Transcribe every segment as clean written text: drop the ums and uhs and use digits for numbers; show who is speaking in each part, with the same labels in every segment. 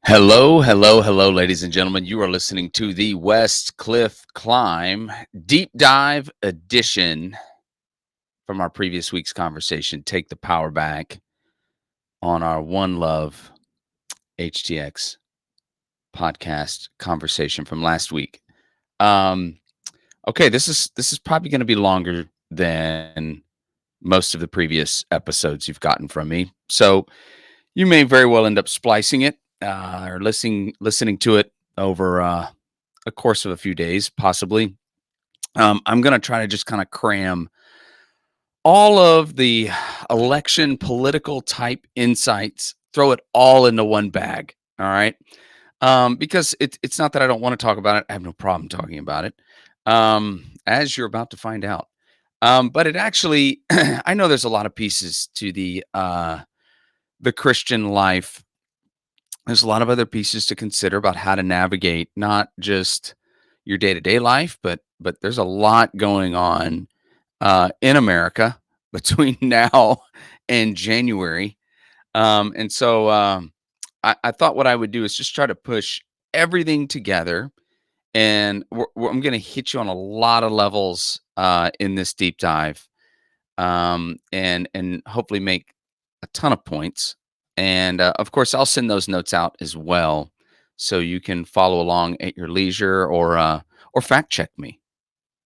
Speaker 1: Hello, hello, hello, ladies and gentlemen. You are listening to the West Cliff Climb Deep Dive Edition from our previous week's conversation. Take the power back on our One Love HTX podcast conversation from last week. Um, okay, this is probably going to be longer than most of the previous episodes you've gotten from me. So you may very well end up splicing it or listening to it over a course of a few days, possibly. I'm going to try to just kind of cram all of the election political type insights, throw it all into one bag. All right. Because it's not that I don't want to talk about it. I have no problem talking about it, as you're about to find out. But it actually, I know there's a lot of pieces to the Christian life. There's a lot of other pieces to consider about how to navigate not just your day-to-day life, but there's a lot going on in America between now and January. And so I thought what I would do is just try to push everything together, and I'm going to hit you on a lot of levels in this deep dive, and hopefully make a ton of points. And of course, I'll send those notes out as well, so you can follow along at your leisure or fact check me.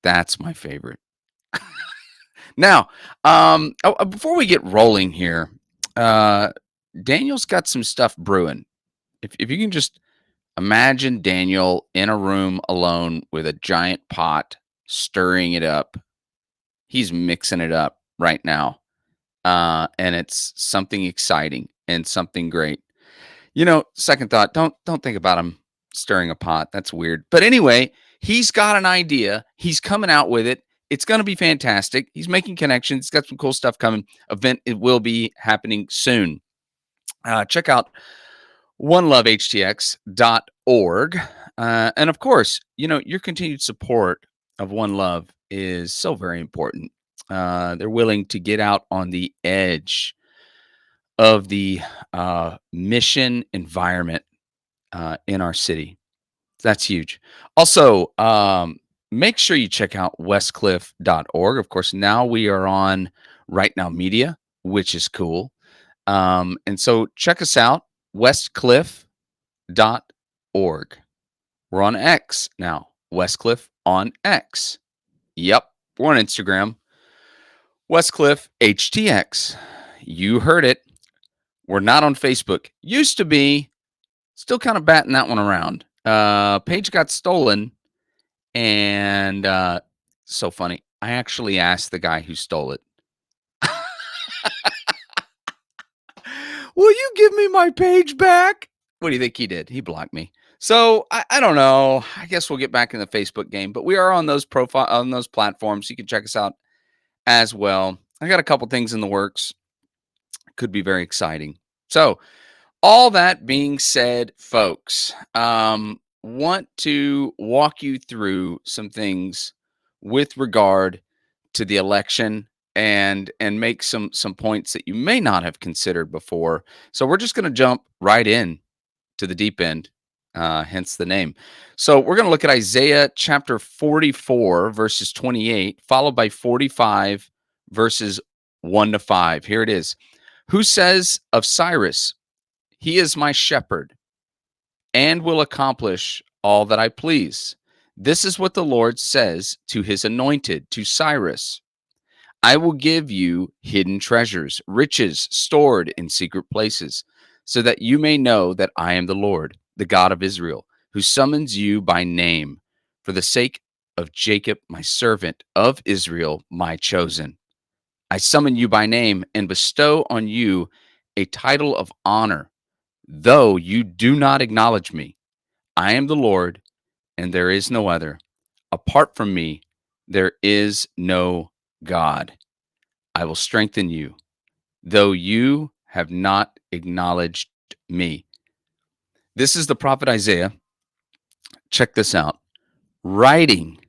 Speaker 1: That's my favorite. Now, before we get rolling here, uh, Daniel's got some stuff brewing. If you can just imagine Daniel in a room alone with a giant pot, stirring it up. He's mixing it up right now, and it's something exciting and something great. Second thought, don't think about him stirring a pot. That's weird. But anyway, he's got an idea. He's coming out with it. It's going to be fantastic. He's making connections. He's got some cool stuff coming. Event it will be happening soon. Check out onelovehtx.org. And of course, your continued support of One Love is so very important. They're willing to get out on the edge of the mission environment in our city. That's huge. Also, make sure you check out westcliff.org. Of course, now we are on Right Now Media, which is cool. And so check us out, westcliff.org. We're on X now, Westcliff on X. Yep, we're on Instagram, Westcliff HTX. You heard it. We're not on Facebook. Used to be, still kind of batting that one around. Page got stolen, and so funny. I actually asked the guy who stole it, "Will you give me my page back?" What do you think he did? He blocked me. So I don't know. I guess we'll get back in the Facebook game, but we are on those platforms. You can check us out as well. I got a couple things in the works. Could be very exciting. So all that being said, folks, want to walk you through some things with regard to the election and make some points that you may not have considered before. So we're just going to jump right in to the deep end, hence the name. So we're going to look at Isaiah chapter 44, verses 28, followed by 45, verses 1 to 5. Here it is. Who says of Cyrus, he is my shepherd and will accomplish all that I please? This is what the Lord says to his anointed, to Cyrus. I will give you hidden treasures, riches stored in secret places, so that you may know that I am the Lord, the God of Israel, who summons you by name, for the sake of Jacob, my servant, of Israel, my chosen. I summon you by name and bestow on you a title of honor, though you do not acknowledge me. I am the Lord, and there is no other. Apart from me, there is no God. I will strengthen you, though you have not acknowledged me. This is the prophet Isaiah. Check this out. Writing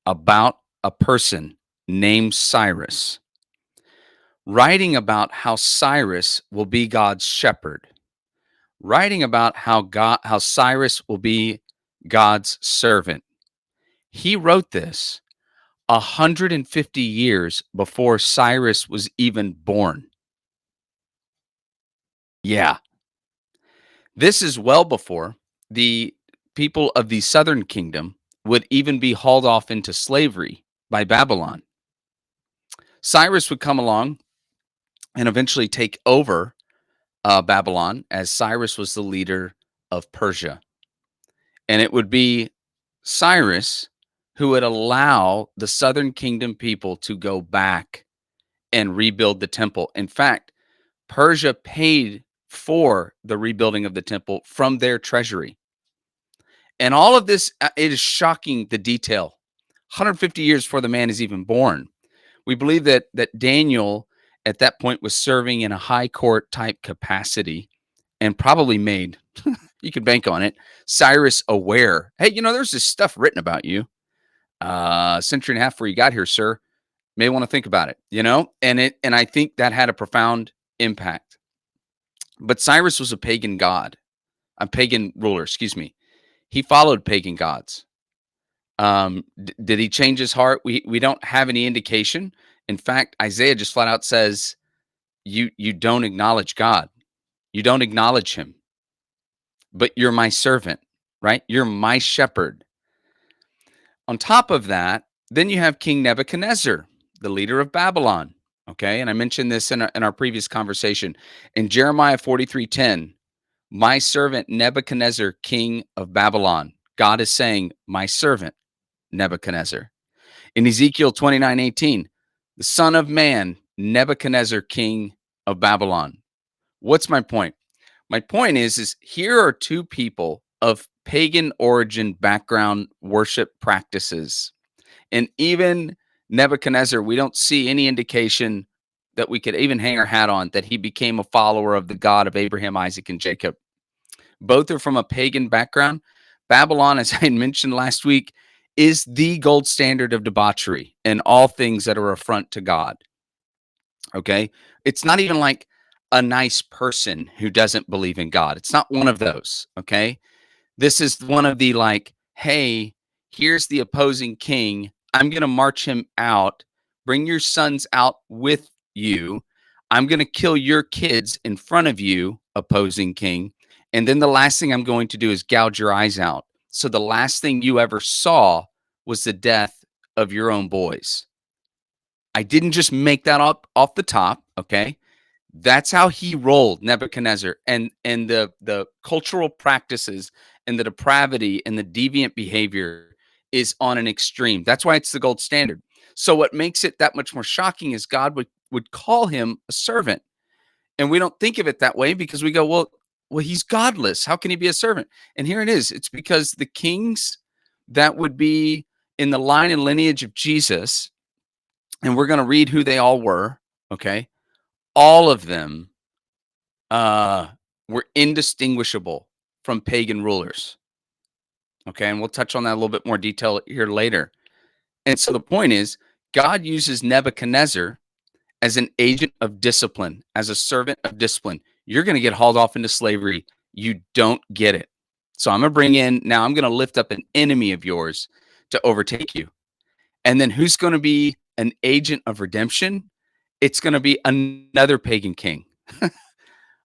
Speaker 1: about a person named Cyrus, writing about how Cyrus will be God's shepherd, writing about how Cyrus will be God's servant. He wrote this 150 years before Cyrus was even born. Yeah, this is well before the people of the southern kingdom would even be hauled off into slavery by Babylon. Cyrus would come along and eventually take over Babylon, as Cyrus was the leader of Persia. And it would be Cyrus who would allow the southern kingdom people to go back and rebuild the temple. In fact, Persia paid for the rebuilding of the temple from their treasury. And all of this, it is shocking, the detail. 150 years before the man is even born. We believe that Daniel at that point was serving in a high court type capacity and probably made, you could bank on it, Cyrus aware. Hey, there's this stuff written about you a century and a half before you got here, sir. May want to think about it. And I think that had a profound impact. But Cyrus was a pagan ruler, excuse me. He followed pagan gods. Did he change his heart? We don't have any indication. In fact, Isaiah just flat out says, you don't acknowledge God. You don't acknowledge him. But you're my servant, right? You're my shepherd. On top of that, then you have King Nebuchadnezzar, the leader of Babylon. Okay, and I mentioned this in our previous conversation. In Jeremiah 43:10, my servant Nebuchadnezzar, king of Babylon. God is saying, my servant Nebuchadnezzar. In Ezekiel 29:18, the son of man, Nebuchadnezzar, king of Babylon. What's my point? My point is here are two people of pagan origin, background, worship practices. And even Nebuchadnezzar, we don't see any indication that we could even hang our hat on that he became a follower of the God of Abraham, Isaac, and Jacob. Both are from a pagan background. Babylon, as I mentioned last week, is the gold standard of debauchery and all things that are affront to God. Okay. It's not even like a nice person who doesn't believe in God. It's not one of those. Okay. This is one of the like, hey, here's the opposing king. I'm going to march him out. Bring your sons out with you. I'm going to kill your kids in front of you, opposing king. And then the last thing I'm going to do is gouge your eyes out. So the last thing you ever saw was the death of your own boys. I didn't just make that up off the top. Okay. That's how he rolled, Nebuchadnezzar, and the cultural practices and the depravity and the deviant behavior is on an extreme. That's why it's the gold standard. So what makes it that much more shocking is God would call him a servant. And we don't think of it that way because we go, well, he's godless. How can he be a servant? And here it is. It's because the kings that would be in the line and lineage of Jesus, and we're going to read who they all were, okay? All of them uh, were indistinguishable from pagan rulers. Okay, and we'll touch on that a little bit more detail here later. And so the point is, God uses Nebuchadnezzar as an agent of discipline, as a servant of discipline. You're going to get hauled off into slavery. You don't get it. So I'm going to lift up an enemy of yours to overtake you. And then who's going to be an agent of redemption? It's going to be another pagan king.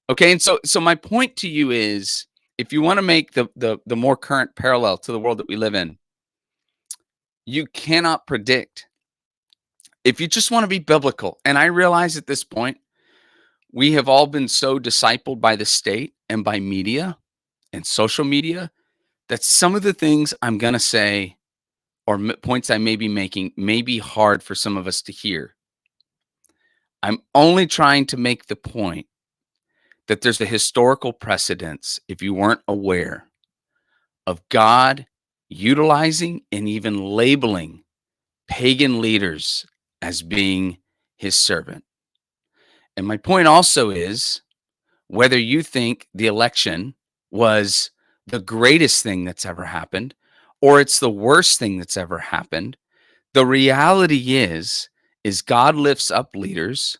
Speaker 1: Okay, and so my point to you is, if you want to make the more current parallel to the world that we live in, you cannot predict. If you just want to be biblical, and I realize at this point, we have all been so discipled by the state and by media and social media that some of the things I'm going to say or points I may be making may be hard for some of us to hear. I'm only trying to make the point that there's a historical precedence, if you weren't aware, of God utilizing and even labeling pagan leaders as being his servant. And my point also is, whether you think the election was the greatest thing that's ever happened or it's the worst thing that's ever happened, the reality is God lifts up leaders,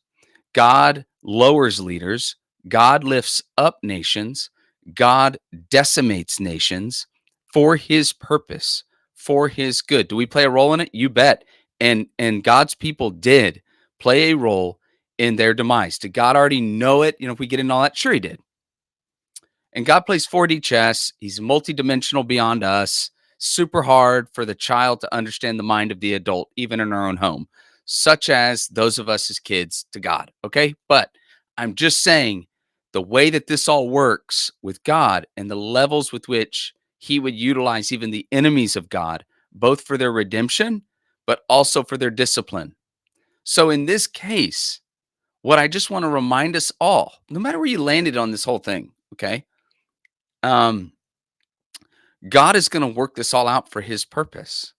Speaker 1: God lowers leaders, God lifts up nations, God decimates nations for his purpose, for his good. Do we play a role in it? You bet. And God's people did play a role in their demise. Did God already know it? If we get into all that, sure he did. And God plays 4D chess. He's multidimensional beyond us. Super hard for the child to understand the mind of the adult, even in our own home, such as those of us as kids to God. Okay. But I'm just saying the way that this all works with God and the levels with which he would utilize even the enemies of God, both for their redemption, but also for their discipline. So in this case, what I just want to remind us all, no matter where you landed on this whole thing, okay? Um, God is going to work this all out for his purpose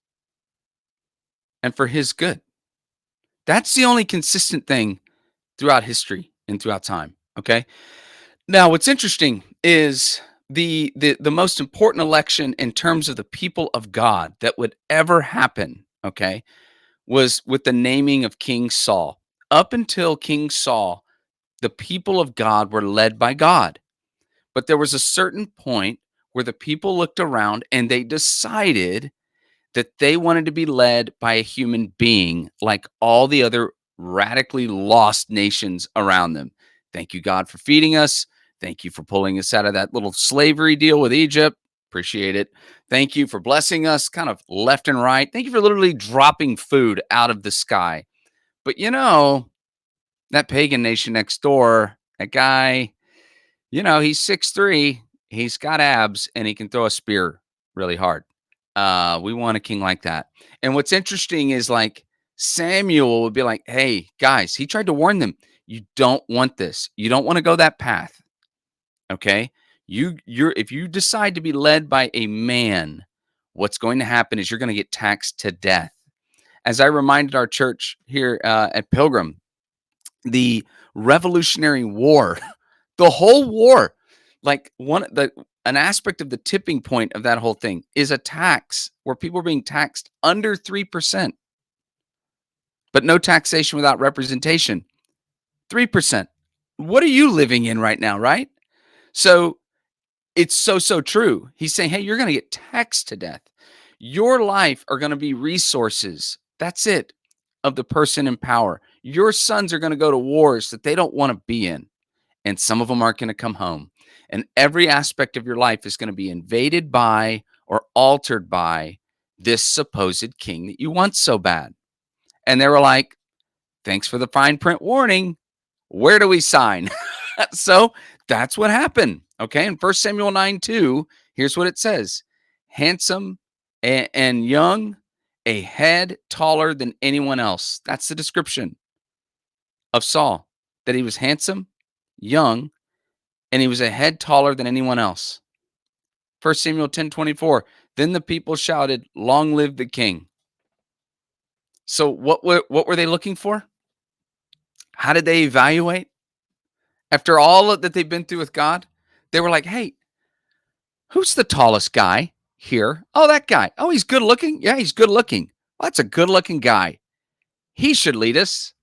Speaker 1: and for his good. That's the only consistent thing throughout history and throughout time. Okay. Now, what's interesting is the most important election in terms of the people of God that would ever happen. Okay, was with the naming of King Saul. Up until King Saul, the people of God were led by God. But there was a certain point where the people looked around and they decided that they wanted to be led by a human being like all the other radically lost nations around them. Thank you, God, for feeding us. Thank you for pulling us out of that little slavery deal with Egypt. Appreciate it. Thank you for blessing us kind of left and right. Thank you for literally dropping food out of the sky. But that pagan nation next door, that guy, he's 6'3", he's got abs, and he can throw a spear really hard. We want a king like that. And what's interesting is like Samuel would be like, "Hey, guys," he tried to warn them, "You don't want this. You don't want to go that path. Okay? You're if you decide to be led by a man, what's going to happen is you're going to get taxed to death." As I reminded our church here at Pilgrim, the Revolutionary War, the whole war, like an aspect of the tipping point of that whole thing is a tax where people are being taxed under 3%, but no taxation without representation. 3%. What are you living in right now, right? So it's so true. He's saying, hey, you're going to get taxed to death. Your life are going to be resources. That's it, of the person in power. Your sons are going to go to wars that they don't want to be in, and some of them aren't going to come home. And every aspect of your life is going to be invaded by or altered by this supposed king that you want so bad. And they were like, thanks for the fine print warning. Where do we sign? So that's what happened. Okay. In 1 Samuel 9:2, here's what it says: handsome and young, a head taller than anyone else. That's the description of Saul, that he was handsome, young, and he was a head taller than anyone else. 1 Samuel 10:24. Then the people shouted, "Long live the king." So what were they looking for? How did they evaluate? After all that they've been through with God, they were like, "Hey, who's the tallest guy here? Oh, that guy. Oh, he's good looking. Yeah, he's good looking. Well, that's a good looking guy. He should lead us."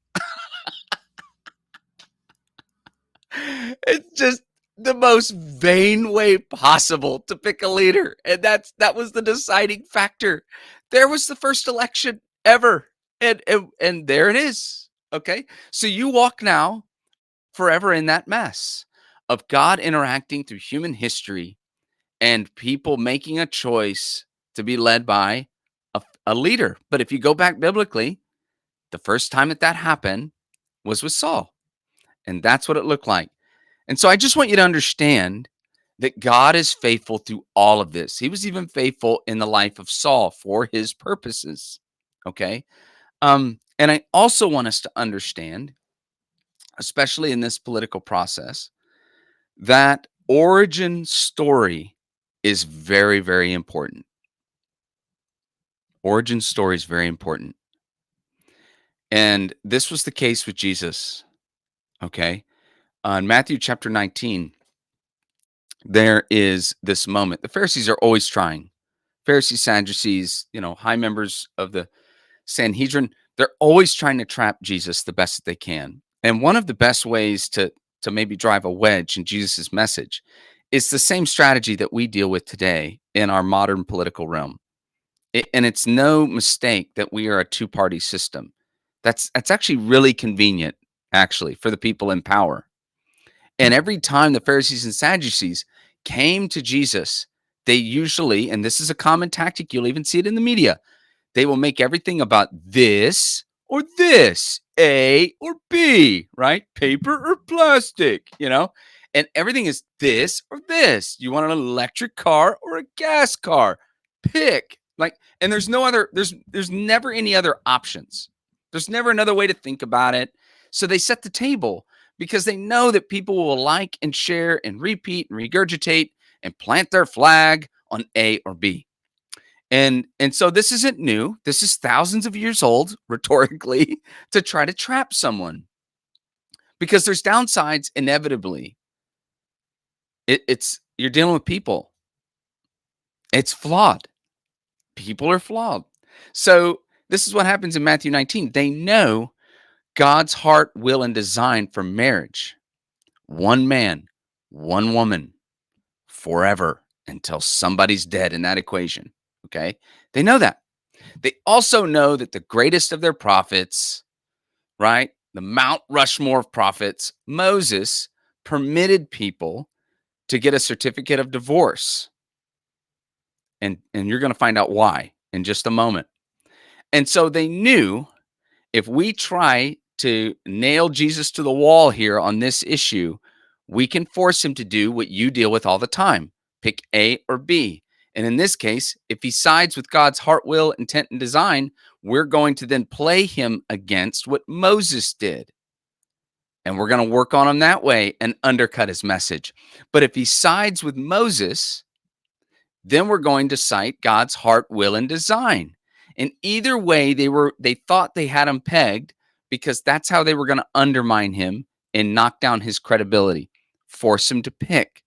Speaker 1: It's just the most vain way possible to pick a leader. And that was the deciding factor. There was the first election ever. And there it is. Okay. So you walk now forever in that mess of God interacting through human history and people making a choice to be led by a leader. But if you go back biblically, the first time that happened was with Saul. And that's what it looked like. And so I just want you to understand that God is faithful through all of this. He was even faithful in the life of Saul for his purposes. Okay. And I also want us to understand, especially in this political process, that origin story is very, very important. Origin story is very important. And this was the case with Jesus. Okay. In Matthew chapter 19, there is this moment. The Pharisees are always trying. Pharisees, Sadducees, high members of the Sanhedrin, they're always trying to trap Jesus the best that they can. And one of the best ways to maybe drive a wedge in Jesus's message It's the same strategy that we deal with today in our modern political realm. And it's no mistake that we are a two-party system. That's actually really convenient, actually, for the people in power. And every time the Pharisees and Sadducees came to Jesus, they usually, and this is a common tactic, you'll even see it in the media, they will make everything about this or this, A or B, right? Paper or plastic, And everything is this or this. You want an electric car or a gas car? Pick. And there's no other, there's never any other options. There's never another way to think about it. So they set the table because they know that people will like and share and repeat and regurgitate and plant their flag on A or B. And so this isn't new. This is thousands of years old, rhetorically, to try to trap someone because there's downsides inevitably. It's you're dealing with people. It's flawed. People are flawed. So this is what happens in Matthew 19. They know God's heart, will, and design for marriage. One man, one woman, forever until somebody's dead in that equation. Okay. They know that. They also know that the greatest of their prophets, right? The Mount Rushmore of prophets, Moses, permitted people to get a certificate of divorce. And you're going to find out why in just a moment. And so they knew if we try to nail Jesus to the wall here on this issue, we can force him to do what you deal with all the time. Pick A or B. And in this case, if he sides with God's heart, will, intent, and design, we're going to then play him against what Moses did. And we're going to work on him that way and undercut his message. But if he sides with Moses, then we're going to cite God's heart, will, and design. And either way, they thought they had him pegged because that's how they were going to undermine him and knock down his credibility, force him to pick.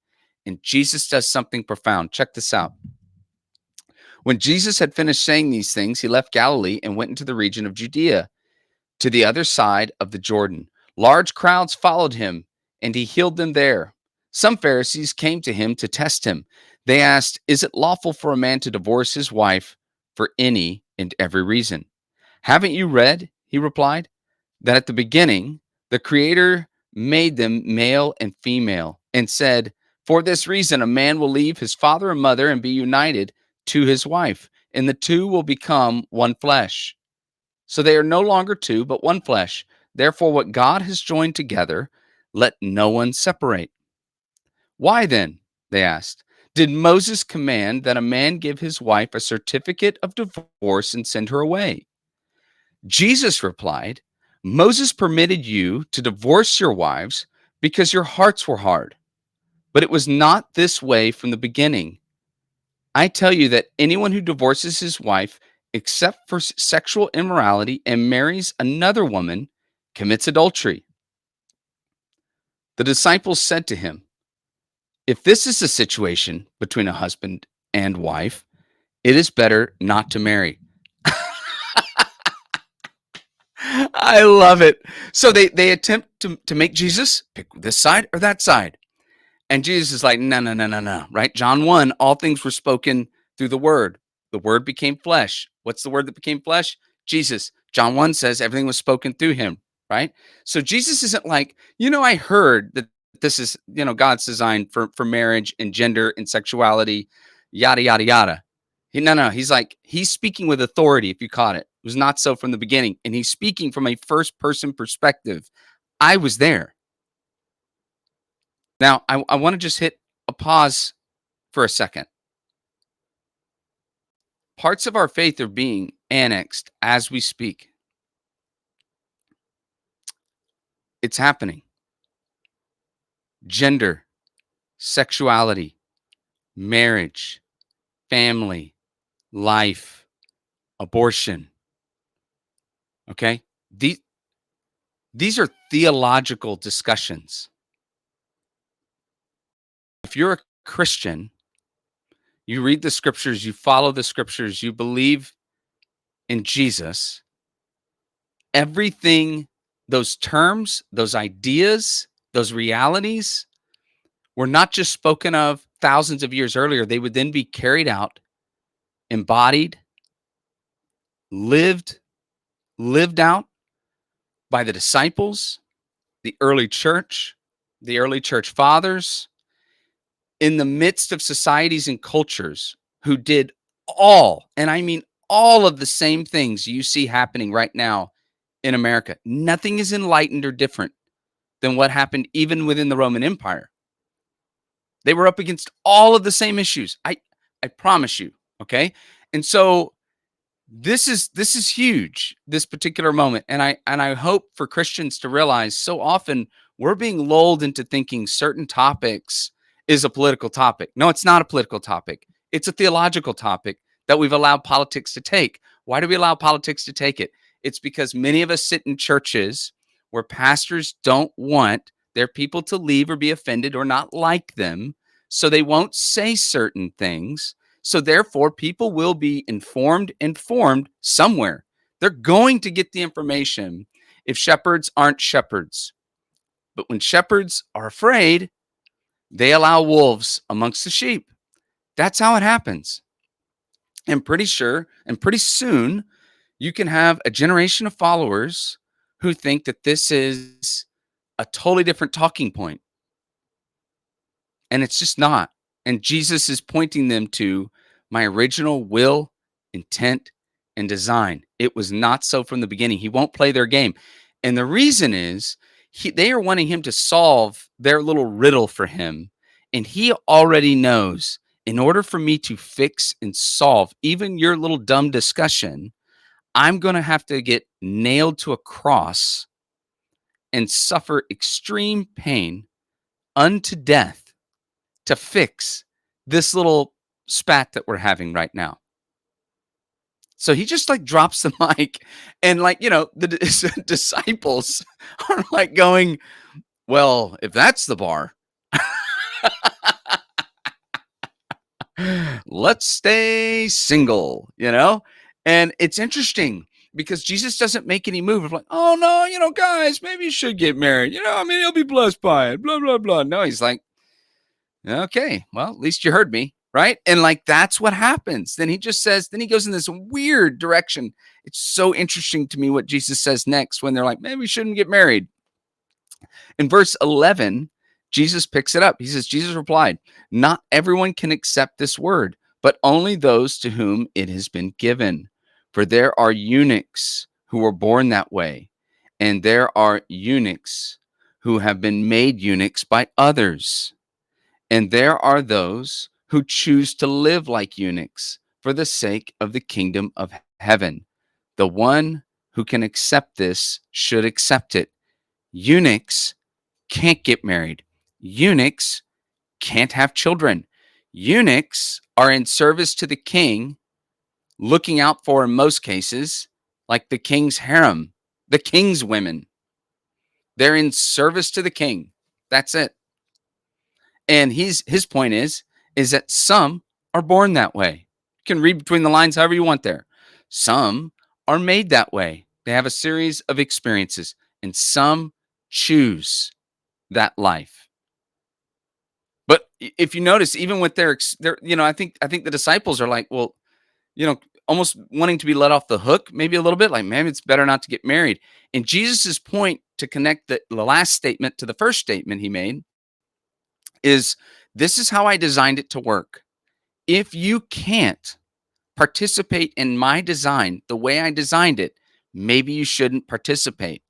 Speaker 1: And Jesus does something profound. Check this out. When Jesus had finished saying these things, he left Galilee and went into the region of Judea, to the other side of the Jordan. Large crowds followed him, and he healed them there. Some Pharisees came to him to test him. They asked, "Is it lawful for a man to divorce his wife for any and every reason?" "Haven't you read," he replied, "that at the beginning the Creator made them male and female and said, 'For this reason a man will leave his father and mother and be united to his wife, and the two will become one flesh.' So they are no longer two, but one flesh. Therefore, what God has joined together, let no one separate." "Why then," they asked, "did Moses command that a man give his wife a certificate of divorce and send her away?" Jesus replied, "Moses permitted you to divorce your wives because your hearts were hard. But it was not this way from the beginning. I tell you that anyone who divorces his wife except for sexual immorality and marries another woman commits adultery." The disciples said to him, "If this is the situation between a husband and wife, it is better not to marry." I love it. So they attempt to make Jesus pick this side or that side. And Jesus is like, no, no, no, no, no, right? John 1, all things were spoken through the word. The word became flesh. What's the word that became flesh? Jesus. John 1 says everything was spoken through him, right? So Jesus isn't like, I heard that this is, God's design for marriage and gender and sexuality, yada, yada, yada. No, he's like, he's speaking with authority, if you caught it. It was not so from the beginning. And he's speaking from a first person perspective. I was there. Now, I want to just hit a pause for a second. Parts of our faith are being annexed as we speak. It's happening. Gender, sexuality, marriage, family, life, abortion. Okay? These are theological discussions. If you're a Christian, you read the scriptures, you follow the scriptures, you believe in Jesus, everything, those terms, those ideas, those realities were not just spoken of thousands of years earlier, they would then be carried out, embodied, lived, lived out by the disciples, the early church, the early church fathers, in the midst of societies and cultures who did all, and I mean all of the same things you see happening right now in America. Nothing is enlightened or different than what happened even within the Roman Empire. They were up against all of the same issues. I promise you, okay? And so this is huge, this particular moment, and I hope for Christians to realize so often we're being lulled into thinking certain topics is a political topic. No, it's not a political topic. It's a theological topic that we've allowed politics to take. Why do we allow politics to take it? It's because many of us sit in churches where pastors don't want their people to leave or be offended or not like them, so they won't say certain things, so therefore, people will be informed and formed somewhere. They're going to get the information if shepherds aren't shepherds. But when shepherds are afraid, they allow wolves amongst the sheep. That's how it happens. And pretty sure and pretty soon, you can have a generation of followers who think that this is a totally different talking point. And it's just not. And Jesus is pointing them to my original will, intent, and design. It was not so from the beginning. He won't play their game. And the reason is they are wanting him to solve their little riddle for him. And he already knows in order for me to fix and solve even your little dumb discussion, I'm going to have to get nailed to a cross and suffer extreme pain unto death to fix this little spat that we're having right now. So he just like drops the mic and like, the disciples are like going, well, if that's the bar, let's stay single. And it's interesting because Jesus doesn't make any move of like, oh no, guys, maybe you should get married. I mean, you'll be blessed by it, blah, blah, blah. No, he's like, okay, well, at least you heard me, right? And like that's what happens. Then he goes in this weird direction. It's so interesting to me what Jesus says next when they're like, maybe we shouldn't get married. In verse 11, Jesus picks it up. He says, Jesus replied, not everyone can accept this word, but only those to whom it has been given. For there are eunuchs who were born that way, and there are eunuchs who have been made eunuchs by others. And there are those who choose to live like eunuchs for the sake of the kingdom of heaven. The one who can accept this should accept it. Eunuchs can't get married. Eunuchs can't have children. Eunuchs are in service to the king, looking out for, in most cases, like the king's harem, the king's women. They're in service to the king. That's it. And his point is that some are born that way. You can read between the lines however you want there. Some are made that way. They have a series of experiences, and some choose that life. But if you notice, even with their I think the disciples are like, well, almost wanting to be let off the hook, maybe a little bit, like maybe it's better not to get married. And Jesus's point to connect the last statement to the first statement he made is this is how I designed it to work. If you can't participate in my design the way I designed it, maybe you shouldn't participate.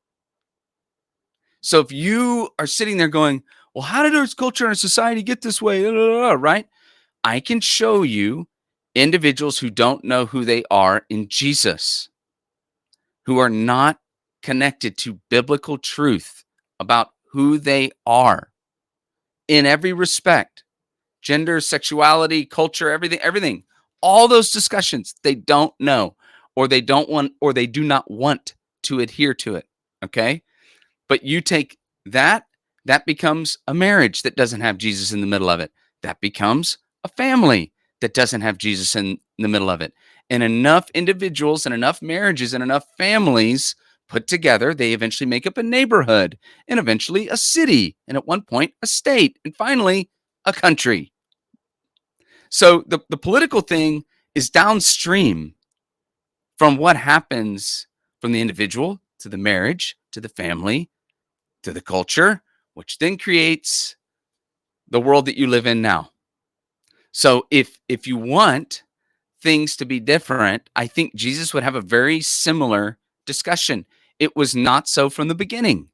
Speaker 1: So if you are sitting there going, well, how did our culture and our society get this way? Right? I can show you individuals who don't know who they are in Jesus, who are not connected to biblical truth about who they are in every respect. Gender, sexuality, culture, everything, all those discussions, they don't know, or they don't want, or they do not want to adhere to it. Okay. But you take that becomes a marriage that doesn't have Jesus in the middle of it. That becomes a family that doesn't have Jesus in the middle of it. And enough individuals and enough marriages and enough families put together, they eventually make up a neighborhood and eventually a city. And at one point, a state. And finally, a country. So the political thing is downstream from what happens from the individual to the marriage to the family to the culture, which then creates the world that you live in now. So if you want things to be different, I think Jesus would have a very similar discussion. It was not so from the beginning.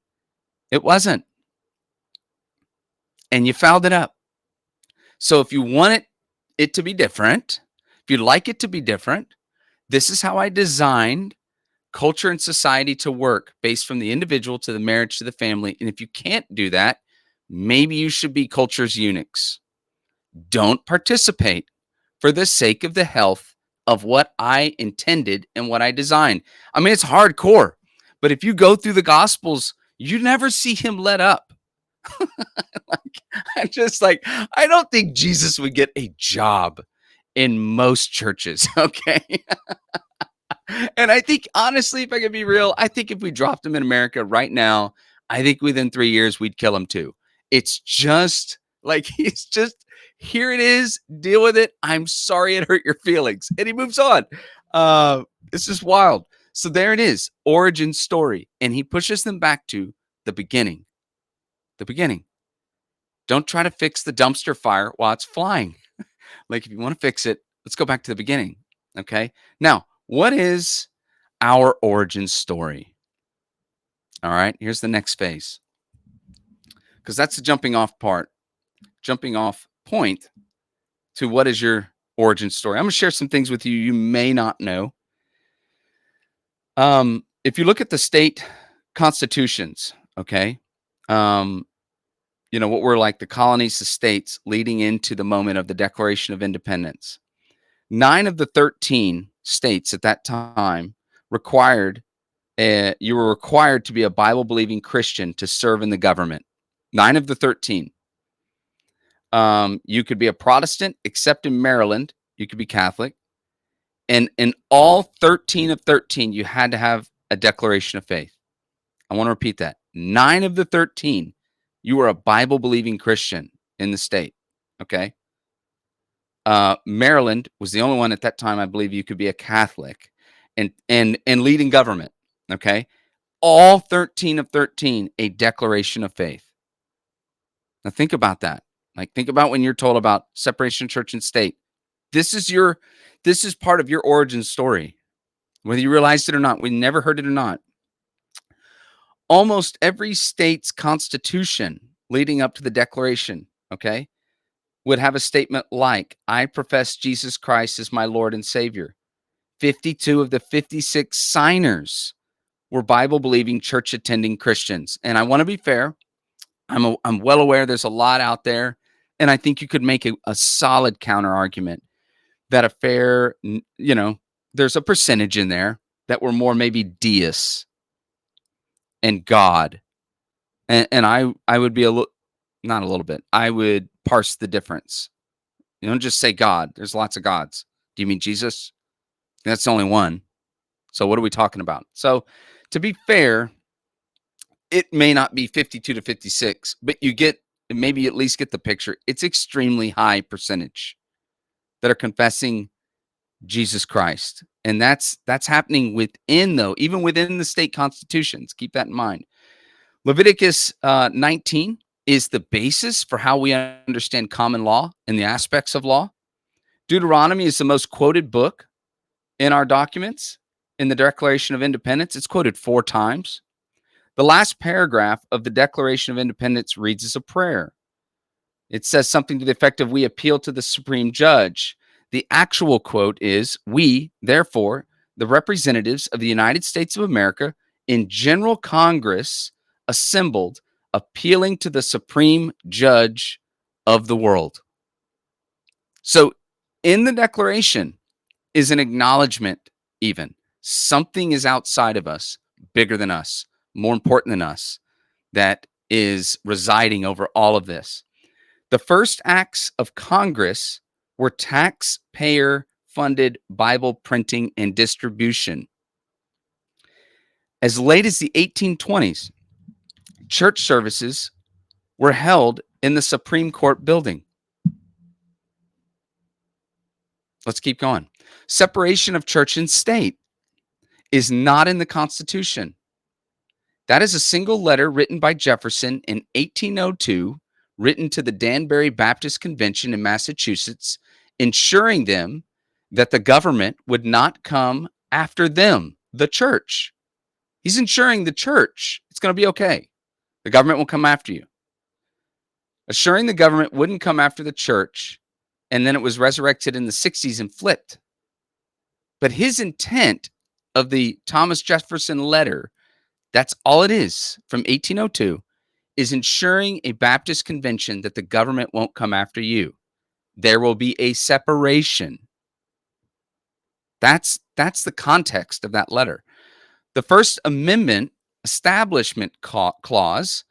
Speaker 1: It wasn't. And you fouled it up. So if you want it to be different, if you'd like it to be different, this is how I designed culture and society to work based from the individual to the marriage to the family. And if you can't do that, maybe you should be culture's eunuchs. Don't participate for the sake of the health of what I intended and what I designed. I mean, it's hardcore, but if you go through the gospels, you never see him let up. Like, I'm just like, I don't think Jesus would get a job in most churches. Okay. And I think, honestly, if I could be real, I think if we dropped him in America right now, I think within 3 years, we'd kill him too. It's just like, he's just, here it is, deal with it. I'm sorry it hurt your feelings. And he moves on. It's just wild. So there it is, origin story. And he pushes them back to the beginning. The beginning. Don't try to fix the dumpster fire while it's flying. Like, if you want to fix it, let's go back to the beginning. Okay. Now, what is our origin story? All right. Here's the next phase, because that's the jumping off point to what is your origin story. I'm going to share some things with you you may not know. If you look at the state constitutions, okay, what were like the colonies, the states leading into the moment of the Declaration of Independence. 9 of the 13 states at that time you were required to be a Bible-believing Christian to serve in the government. 9 of the 13. You could be a Protestant, except in Maryland, you could be Catholic. And in all 13 of 13, you had to have a declaration of faith. I want to repeat that. 9 of the 13, you were a Bible-believing Christian in the state. Okay. Maryland was the only one at that time, I believe, you could be a Catholic and lead in government. Okay. All 13 of 13, a declaration of faith. Now think about that. Like, think about when you're told about separation of church and state. This is part of your origin story, whether you realized it or not. We never heard it or not. Almost every state's constitution leading up to the Declaration, okay, would have a statement like, I profess Jesus Christ as my Lord and Savior. 52 of the 56 signers were Bible-believing, church-attending Christians. And I want to be fair. I'm well aware there's a lot out there, and I think you could make a solid counter argument that there's a percentage in there that were more maybe deists and God. And I would be not a little bit. I would parse the difference. You don't just say God. There's lots of gods. Do you mean Jesus? That's the only one. So what are we talking about? So to be fair, it may not be 52 to 56, but you maybe at least get the picture. It's extremely high percentage that are confessing Jesus Christ. And that's happening even within the state constitutions. Keep that in mind. Leviticus 19 is the basis for how we understand common law and the aspects of law. Deuteronomy is the most quoted book in our documents in the Declaration of Independence. It's quoted 4 times. The last paragraph of the Declaration of Independence reads as a prayer. It says something to the effect of, we appeal to the supreme judge. The actual quote is, we, therefore, the representatives of the United States of America in General Congress assembled, appealing to the supreme judge of the world. So in the Declaration is an acknowledgement, even something is outside of us, bigger than us, more important than us, that is residing over all of this. The first acts of Congress were taxpayer-funded Bible printing and distribution. As late as the 1820s, church services were held in the Supreme Court building. Let's keep going. Separation of church and state is not in the Constitution. That is a single letter written by Jefferson in 1802, written to the Danbury Baptist Convention in Massachusetts, ensuring them that the government would not come after them, the church. He's ensuring the church it's going to be okay. The government will come after you. Assuring the government wouldn't come after the church, and then it was resurrected in the 60s and flipped. But his intent of the Thomas Jefferson letter, that's all it is from 1802, is ensuring a Baptist convention that the government won't come after you. There will be a separation. That's the context of that letter. The First Amendment establishment clause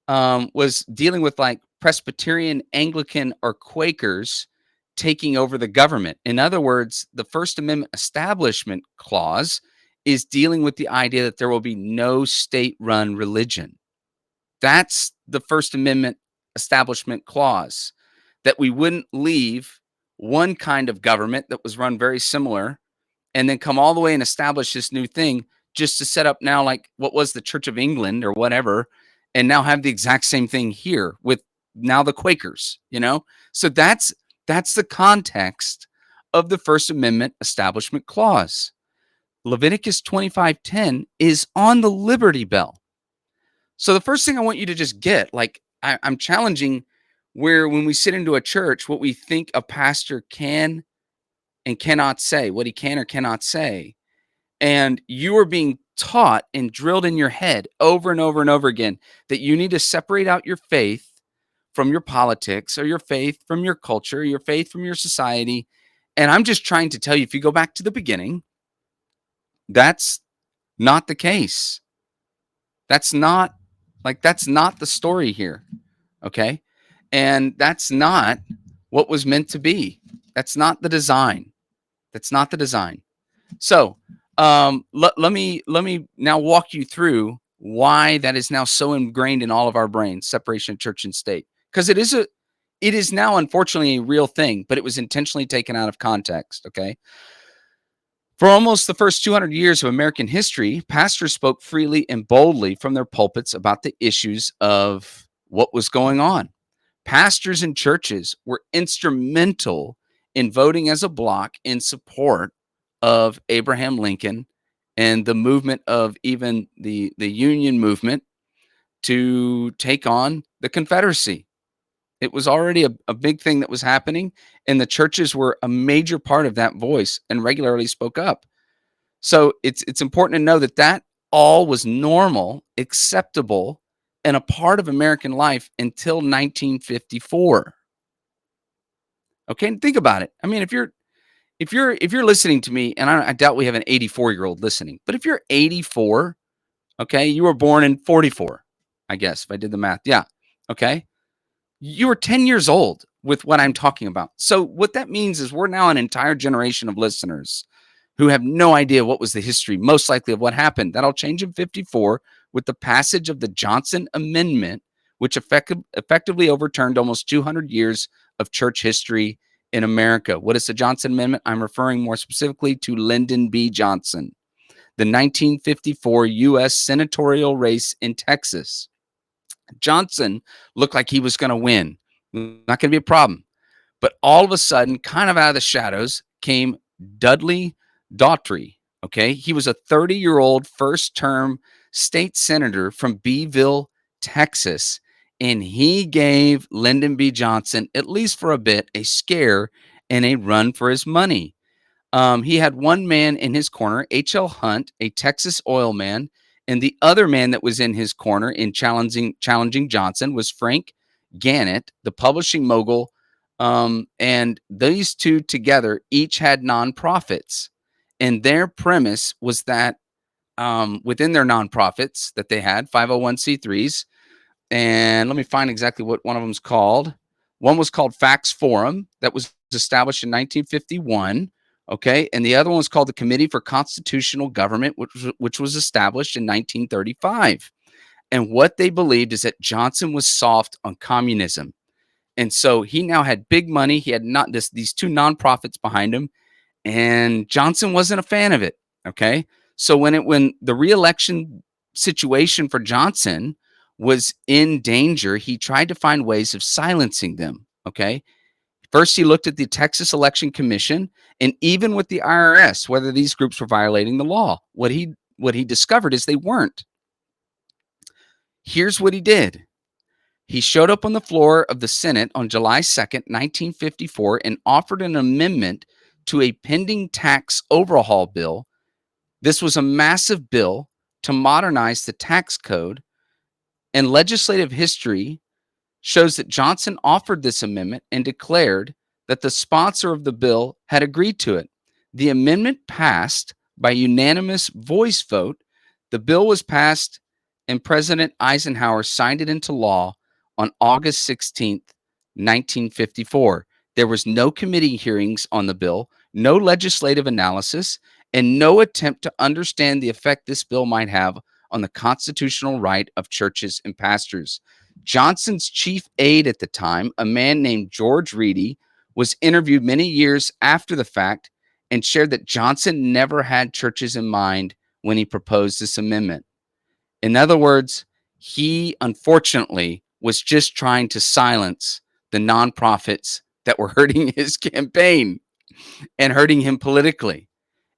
Speaker 1: was dealing with like Presbyterian, Anglican, or Quakers taking over the government. In other words, the First Amendment establishment clause is dealing with the idea that there will be no state run religion. That's the First Amendment establishment clause, that we wouldn't leave one kind of government that was run very similar and then come all the way and establish this new thing just to set up now like what was the Church of England or whatever, and now have the exact same thing here with now the Quakers, you know? So that's the context of the First Amendment Establishment Clause. Leviticus 25:10 is on the Liberty Bell. So the first thing I want you to just get, like I'm challenging where when we sit into a church, what we think a pastor can and cannot say, what he can or cannot say. And you are being taught and drilled in your head over and over and over again that you need to separate out your faith from your politics, or your faith from your culture, your faith from your society. And I'm just trying to tell you, if you go back to the beginning, that's not the case. That's not the story here. Okay. And that's not what was meant to be. That's not the design. That's not the design. So let me now walk you through why that is now so ingrained in all of our brains, separation of church and state. Because it is now unfortunately a real thing, but it was intentionally taken out of context. Okay. For almost the first 200 years of American history, pastors spoke freely and boldly from their pulpits about the issues of what was going on. Pastors and churches were instrumental in voting as a bloc in support of Abraham Lincoln and the movement of even the Union movement to take on the Confederacy. It was already a big thing that was happening, and the churches were a major part of that voice and regularly spoke up. So it's important to know that that all was normal, acceptable, and a part of American life until 1954. Okay, and think about it. I mean, if you're listening to me, and I doubt we have an 84-year-old listening, but if you're 84, okay, you were born in 44, I guess, if I did the math. Yeah. Okay. You were 10 years old with what I'm talking about. So what that means is we're now an entire generation of listeners who have no idea what was the history, most likely, of what happened. That'll change in 54 with the passage of the Johnson Amendment, which effectively overturned almost 200 years of church history in America. What is the Johnson Amendment? I'm referring more specifically to Lyndon B. Johnson, the 1954 U.S. senatorial race in Texas. Johnson looked like he was going to win. Not going to be a problem. But all of a sudden, kind of out of the shadows, came Dudley Daughtry. Okay. He was a 30-year-old first term state senator from Beeville, Texas. And he gave Lyndon B. Johnson, at least for a bit, a scare and a run for his money. He had one man in his corner, H.L. Hunt, a Texas oil man, and the other man that was in his corner in challenging Johnson was Frank Gannett, the publishing mogul. And these two together each had nonprofits. And their premise was that within their nonprofits that they had, 501c3s, and let me find exactly what one of them's called. One was called Facts Forum, that was established in 1951. Okay. And the other one was called the Committee for Constitutional Government, which was established in 1935. And what they believed is that Johnson was soft on communism. And so he now had big money. He had not these two nonprofits behind him, and Johnson wasn't a fan of it. Okay. So when the reelection situation for Johnson was in danger, he tried to find ways of silencing them. Okay. First, he looked at the Texas Election Commission and even with the IRS, whether these groups were violating the law. What he discovered is they weren't. Here's what he did. He showed up on the floor of the Senate on July 2nd, 1954, and offered an amendment to a pending tax overhaul bill. This was a massive bill to modernize the tax code, and legislative history shows that Johnson offered this amendment and declared that the sponsor of the bill had agreed to it. The amendment passed by unanimous voice vote. The bill was passed, and President Eisenhower signed it into law on August 16th, 1954. There was no committee hearings on the bill, no legislative analysis, and no attempt to understand the effect this bill might have on the constitutional right of churches and pastors. Johnson's chief aide at the time, a man named George Reedy, was interviewed many years after the fact and shared that Johnson never had churches in mind when he proposed this amendment. In other words, he unfortunately was just trying to silence the nonprofits that were hurting his campaign and hurting him politically.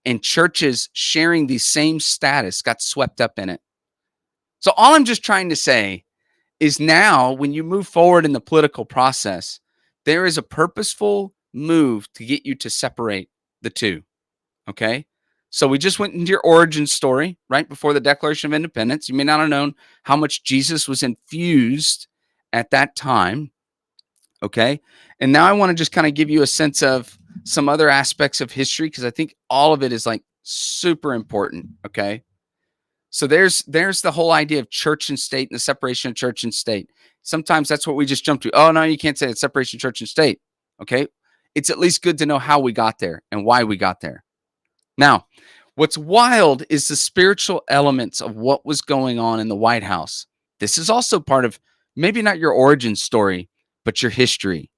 Speaker 1: And churches sharing the same status got swept up in it. So all I'm just trying to say is now when you move forward in the political process, there is a purposeful move to get you to separate the two. Okay. So we just went into your origin story right before the Declaration of Independence. You may not have known how much Jesus was infused at that time. Okay. And now I want to just kind of give you a sense of some other aspects of history because I think all of it is like super important. Okay. So there's the whole idea of church and state and the separation of church and state. Sometimes that's what we just jump to. Oh, no, you can't say it's separation of church and state. Okay. It's at least good to know how we got there and why we got there. Now, what's wild is the spiritual elements of what was going on in the White House. This is also part of maybe not your origin story, but your history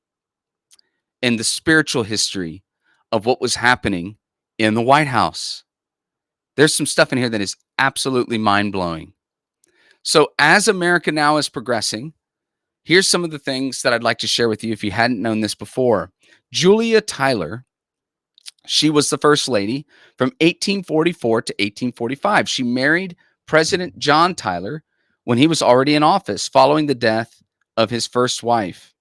Speaker 1: and the spiritual history of what was happening in the White House. There's some stuff in here that is absolutely mind-blowing. So as America now is progressing, here's some of the things that I'd like to share with you if you hadn't known this before. Julia Tyler, she was the first lady from 1844 to 1845. She married President John Tyler when he was already in office following the death of his first wife.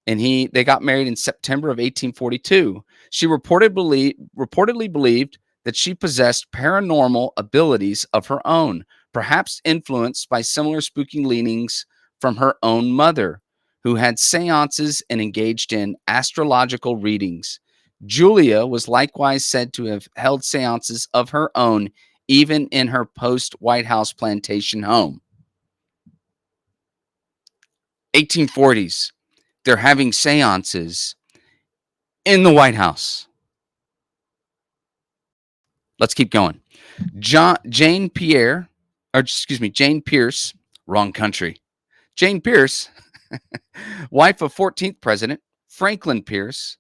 Speaker 1: And they got married in September of 1842. She reportedly believed that she possessed paranormal abilities of her own, perhaps influenced by similar spooky leanings from her own mother, who had seances and engaged in astrological readings. Julia was likewise said to have held seances of her own, even in her post-White House plantation home. 1840s, they're having seances in the White House. Let's keep going. Jane Pierce, wrong country. Jane Pierce, wife of 14th President Franklin Pierce,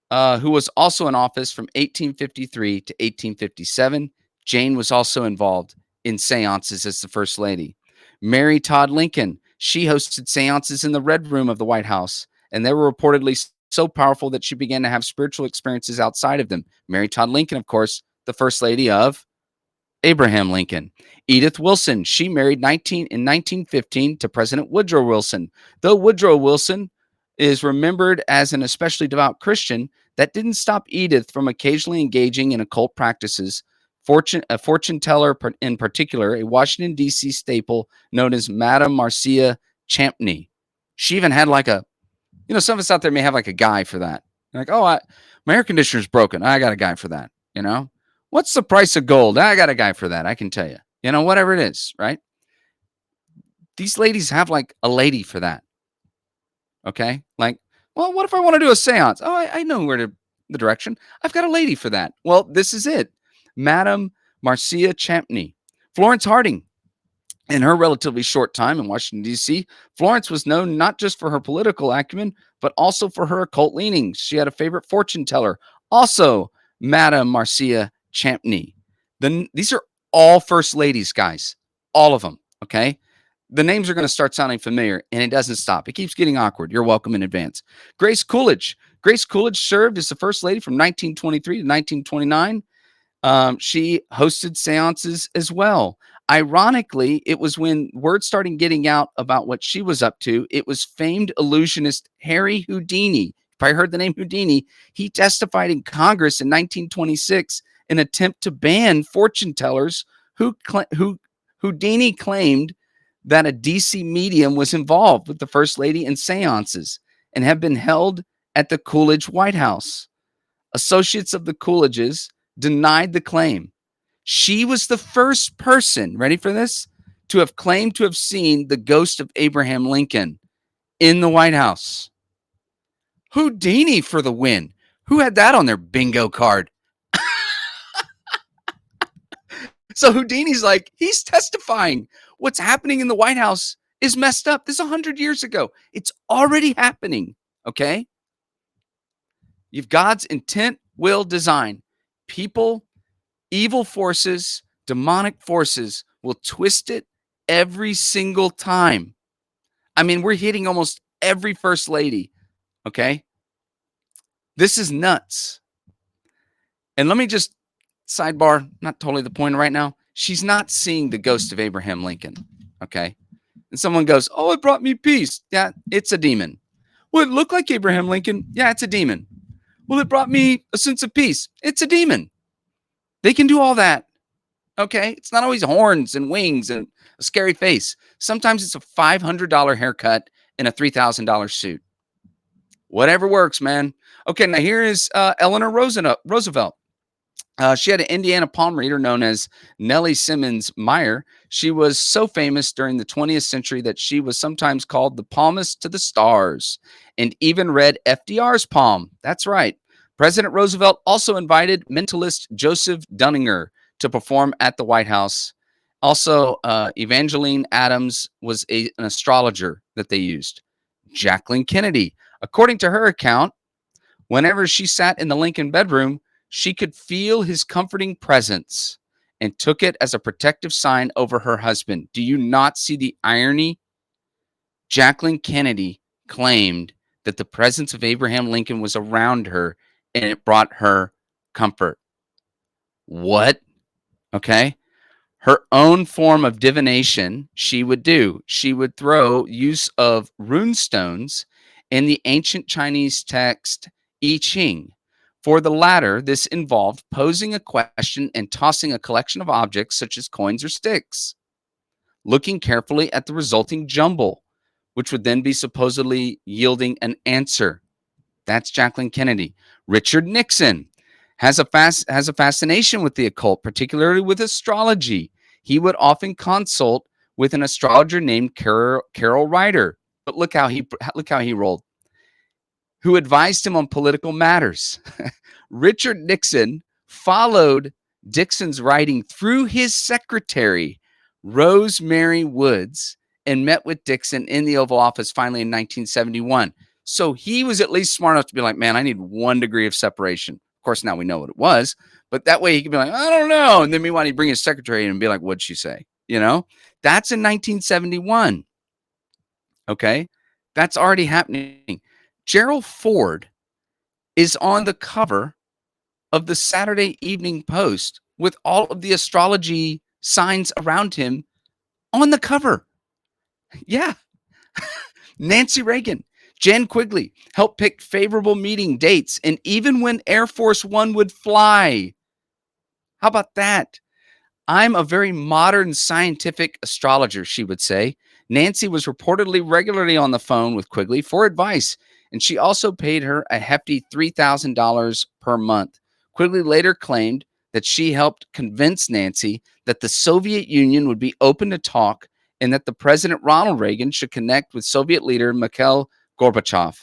Speaker 1: who was also in office from 1853 to 1857. Jane was also involved in seances as the First Lady. Mary Todd Lincoln, she hosted seances in the Red Room of the White House, and they were reportedly so powerful that she began to have spiritual experiences outside of them. Mary Todd Lincoln, of course, the First Lady of Abraham Lincoln. Edith Wilson, she married in 1915 to President Woodrow Wilson. Though Woodrow Wilson is remembered as an especially devout Christian, that didn't stop Edith from occasionally engaging in occult practices. A fortune teller in particular, a Washington, D.C. staple known as Madame Marcia Champney. She even had like some of us out there may have like a guy for that. Like, oh, my air conditioner's broken. I got a guy for that, What's the price of gold? I got a guy for that. I can tell you, whatever it is, right? These ladies have like a lady for that. Okay. Like, well, what if I want to do a seance? Oh, I know the direction. I've got a lady for that. Well, this is it. Madame Marcia Champney. Florence Harding In her relatively short time in Washington, D.C., Florence was known not just for her political acumen, but also for her occult leanings. She had a favorite fortune teller, also Madame Marcia Champney. These are all first ladies, guys. All of them, okay? The names are going to start sounding familiar, and it doesn't stop. It keeps getting awkward. You're welcome in advance. Grace Coolidge. Grace Coolidge served as the first lady from 1923 to 1929. She hosted seances as well. Ironically, it was when word started getting out about what she was up to. It was famed illusionist Harry Houdini. If I heard the name Houdini, he testified in Congress in 1926 in an attempt to ban fortune tellers who Houdini claimed that a DC medium was involved with the First Lady in seances and have been held at the Coolidge White House. Associates of the Coolidges denied the claim. She was the first person, ready for this, to have claimed to have seen the ghost of Abraham Lincoln in the White House. Houdini for the win. Who had that on their bingo card? So Houdini's like, he's testifying. What's happening in the White House is messed up. This is 100 years ago. It's already happening, okay? You've God's intent, will, design. People, evil forces, demonic forces will twist it every single time. I mean, we're hitting almost every first lady, okay? This is nuts. And let me just sidebar, not totally the point right now. She's not seeing the ghost of Abraham Lincoln, okay? And someone goes, oh, it brought me peace. Yeah, it's a demon. Well, it looked like Abraham Lincoln. Yeah, it's a demon. Well, it brought me a sense of peace. It's a demon. They can do all that, okay? It's not always horns and wings and a scary face. Sometimes it's a $500 haircut and a $3,000 suit. Whatever works, man. Okay, now here is Eleanor Roosevelt. She had an Indiana palm reader known as Nellie Simmons Meyer. She was so famous during the 20th century that she was sometimes called the palmist to the stars and even read FDR's palm. That's right. President Roosevelt also invited mentalist Joseph Dunninger to perform at the White House. Also, Evangeline Adams was an astrologer that they used. Jacqueline Kennedy, according to her account, whenever she sat in the Lincoln bedroom, she could feel his comforting presence and took it as a protective sign over her husband. Do you not see the irony? Jacqueline Kennedy claimed that the presence of Abraham Lincoln was around her and it brought her comfort. What? Okay. Her own form of divination she would do. She would throw use of rune stones in the ancient Chinese text I Ching. For the latter, this involved posing a question and tossing a collection of objects such as coins or sticks, looking carefully at the resulting jumble, which would then be supposedly yielding an answer. That's Jacqueline Kennedy. Richard Nixon has a fascination with the occult, particularly with astrology. He would often consult with an astrologer named Carol Ryder. But look how he rolled. Who advised him on political matters. Richard Nixon followed Dixon's writing through his secretary, Rosemary Woods, and met with Dixon in the Oval Office finally in 1971. So he was at least smart enough to be like, man, I need 1 degree of separation. Of course, now we know what it was, but that way he could be like, I don't know. And then meanwhile, he'd bring his secretary in and be like, what'd she say? You know, that's in 1971. Okay. That's already happening. Gerald Ford is on the cover of the Saturday Evening Post with all of the astrology signs around him on the cover. Yeah. Nancy Reagan, Jan Quigley helped pick favorable meeting dates and even when Air Force One would fly. How about that? I'm a very modern scientific astrologer, she would say. Nancy was reportedly regularly on the phone with Quigley for advice, and she also paid her a hefty $3,000 per month. Quigley later claimed that she helped convince Nancy that the Soviet Union would be open to talk and that the President Ronald Reagan should connect with Soviet leader Mikhail Gorbachev.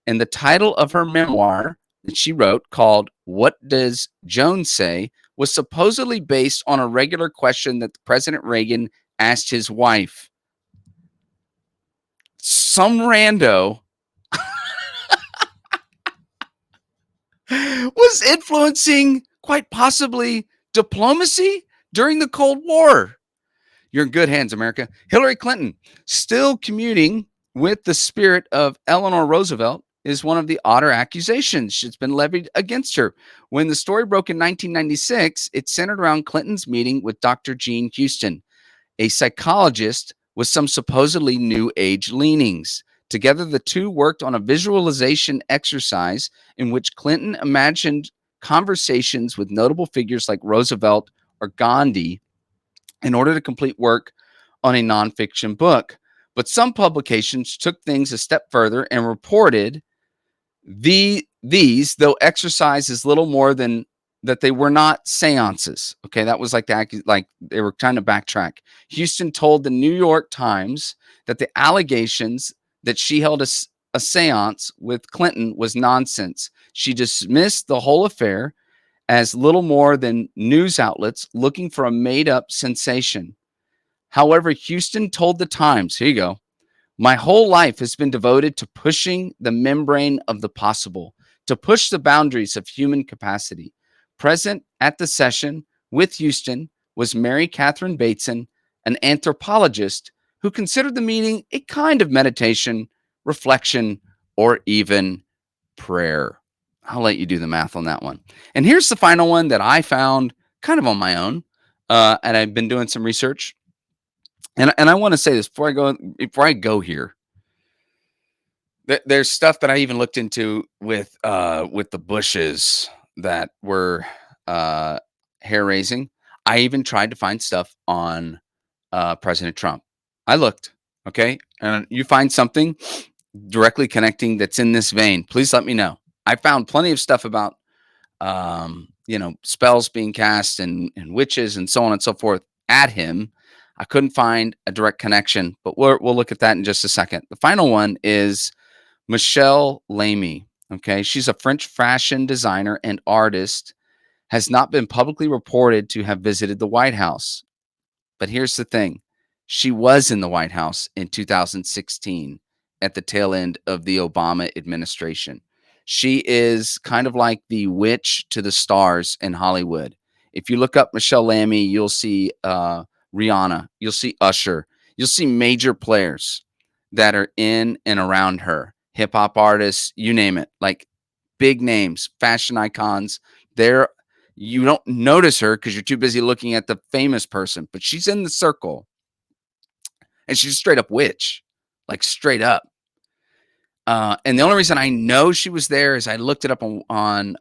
Speaker 1: And the title of her memoir that she wrote, called What Does Joan Say?, was supposedly based on a regular question that President Reagan asked his wife. Some rando was influencing, quite possibly, diplomacy during the Cold War. You're in good hands, America. Hillary Clinton, still communing with the spirit of Eleanor Roosevelt, is one of the odder accusations that's been levied against her. When the story broke in 1996, it centered around Clinton's meeting with Dr. Jean Houston, a psychologist with some supposedly new age leanings. Together, the two worked on a visualization exercise in which Clinton imagined conversations with notable figures like Roosevelt or Gandhi in order to complete work on a nonfiction book. But some publications took things a step further and reported these, though exercise is little more than that, they were not seances. Okay, that was like they were trying to backtrack. Houston told the New York Times that the allegations that she held a seance with Clinton was nonsense. She dismissed the whole affair as little more than news outlets looking for a made up sensation. However, Houston told the Times, here you go, my whole life has been devoted to pushing the membrane of the possible, to push the boundaries of human capacity. Present at the session with Houston was Mary Catherine Bateson, an anthropologist who considered the meeting a kind of meditation, reflection, or even prayer. I'll let you do the math on that one. And here's the final one that I found kind of on my own, and I've been doing some research. And I want to say this before I go here. There's stuff that I even looked into with the Bushes that were uh, hair raising. I even tried to find stuff on President Trump. I looked, okay, and you find something directly connecting that's in this vein, please let me know. I found plenty of stuff about spells being cast and witches and so on and so forth at him. I couldn't find a direct connection, but we'll look at that in just a second. The final one is Michelle Lamy. Okay, she's a French fashion designer and artist, has not been publicly reported to have visited the White House. But here's the thing, she was in the White House in 2016 at the tail end of the Obama administration. She is kind of like the witch to the stars in Hollywood. If you look up Michelle Lamy, you'll see Rihanna, you'll see Usher, you'll see major players that are in and around her, hip hop artists, you name it, like big names, fashion icons. They're You don't notice her because you're too busy looking at the famous person, but she's in the circle and she's a straight up witch, like straight up. And the only reason I know she was there is I looked it up on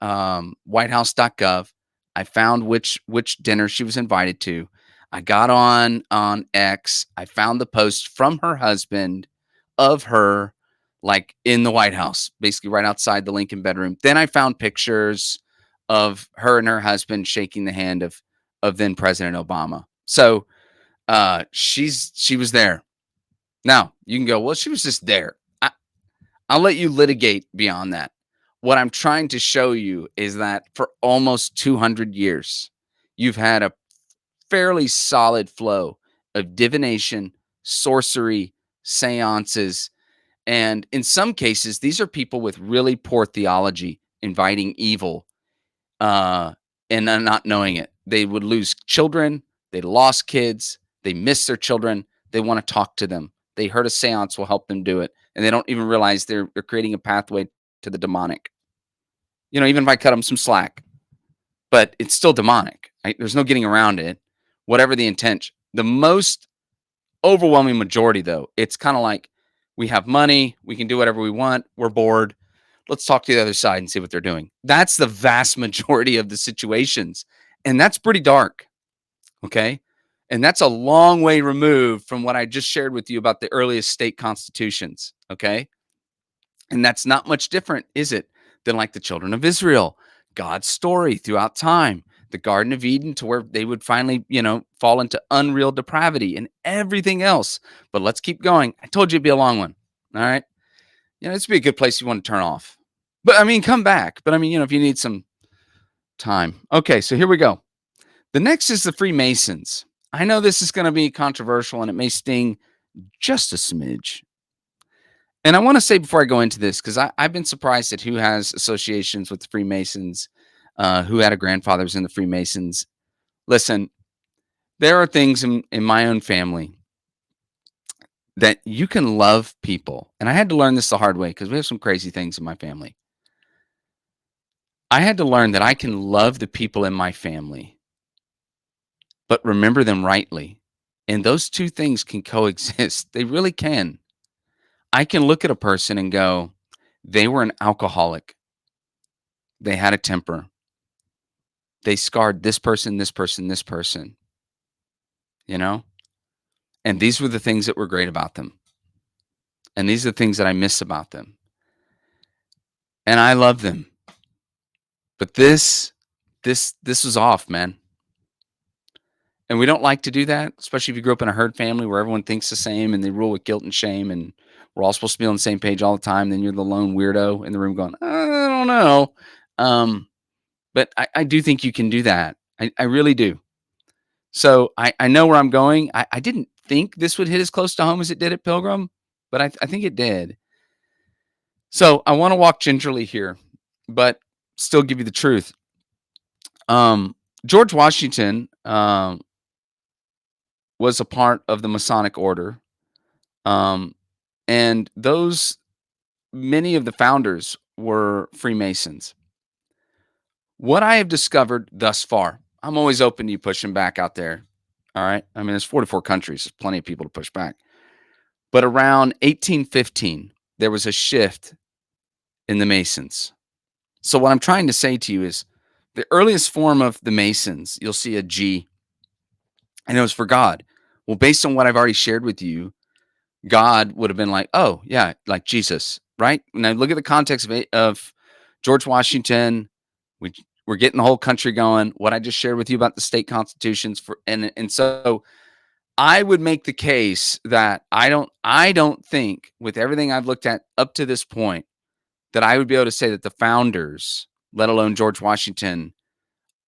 Speaker 1: whitehouse.gov. I found which dinner she was invited to. I got on X. I found the post from her husband of her like in the White House, basically right outside the Lincoln bedroom. Then I found pictures of her and her husband shaking the hand of then President Obama. So she was there. Now you can go, well, she was just there. I'll let you litigate beyond that. What I'm trying to show you is that for almost 200 years, you've had a fairly solid flow of divination, sorcery, seances, and in some cases, these are people with really poor theology inviting evil uh, and not knowing it. They would lose children. They lost kids. They miss their children. They want to talk to them. They heard a seance will help them do it, and they don't even realize they're creating a pathway to the demonic. Even if I cut them some slack, but it's still demonic. Right? There's no getting around it. Whatever the intent, the most overwhelming majority, though, it's kind of like we have money, we can do whatever we want, we're bored. Let's talk to the other side and see what they're doing. That's the vast majority of the situations. And that's pretty dark. Okay. And that's a long way removed from what I just shared with you about the earliest state constitutions. Okay. And that's not much different, is it, than like the children of Israel, God's story throughout time, the Garden of Eden, to where they would finally, fall into unreal depravity and everything else. But let's keep going. I told you it'd be a long one. All right. This would be a good place you want to turn off. But I mean, come back. But I mean, if you need some time. Okay. So here we go. The next is the Freemasons. I know this is going to be controversial and it may sting just a smidge. And I want to say before I go into this, because I've been surprised at who has associations with the Freemasons, who had a grandfather's in the Freemasons. Listen, there are things in my own family that you can love people. And I had to learn this the hard way because we have some crazy things in my family. I had to learn that I can love the people in my family, but remember them rightly. And those two things can coexist. They really can. I can look at a person and go, they were an alcoholic. They had a temper. They scarred this person, this person, this person, you know? And these were the things that were great about them. And these are the things that I miss about them. And I love them. But this was off, man. And we don't like to do that, especially if you grew up in a herd family where everyone thinks the same and they rule with guilt and shame and we're all supposed to be on the same page all the time. Then you're the lone weirdo in the room going, I don't know. But I do think you can do that. I really do. So I know where I'm going. I didn't think this would hit as close to home as it did at Pilgrim, but I think it did. So I want to walk gingerly here, but still give you the truth. George Washington was a part of the Masonic order. Um, and those many of the founders were Freemasons. What I have discovered thus far, I'm always open to you pushing back out there. All right. I mean, there's 44 countries, there's plenty of people to push back. But around 1815, there was a shift in the Masons. So, what I'm trying to say to you is the earliest form of the Masons, you'll see a G, and it was for God. Well, based on what I've already shared with you, God would have been like, oh, yeah, like Jesus, right? Now, look at the context of George Washington. We, we're getting the whole country going. What I just shared with you about the state constitutions and so I would make the case that I don't think with everything I've looked at up to this point that I would be able to say that the founders, let alone George Washington,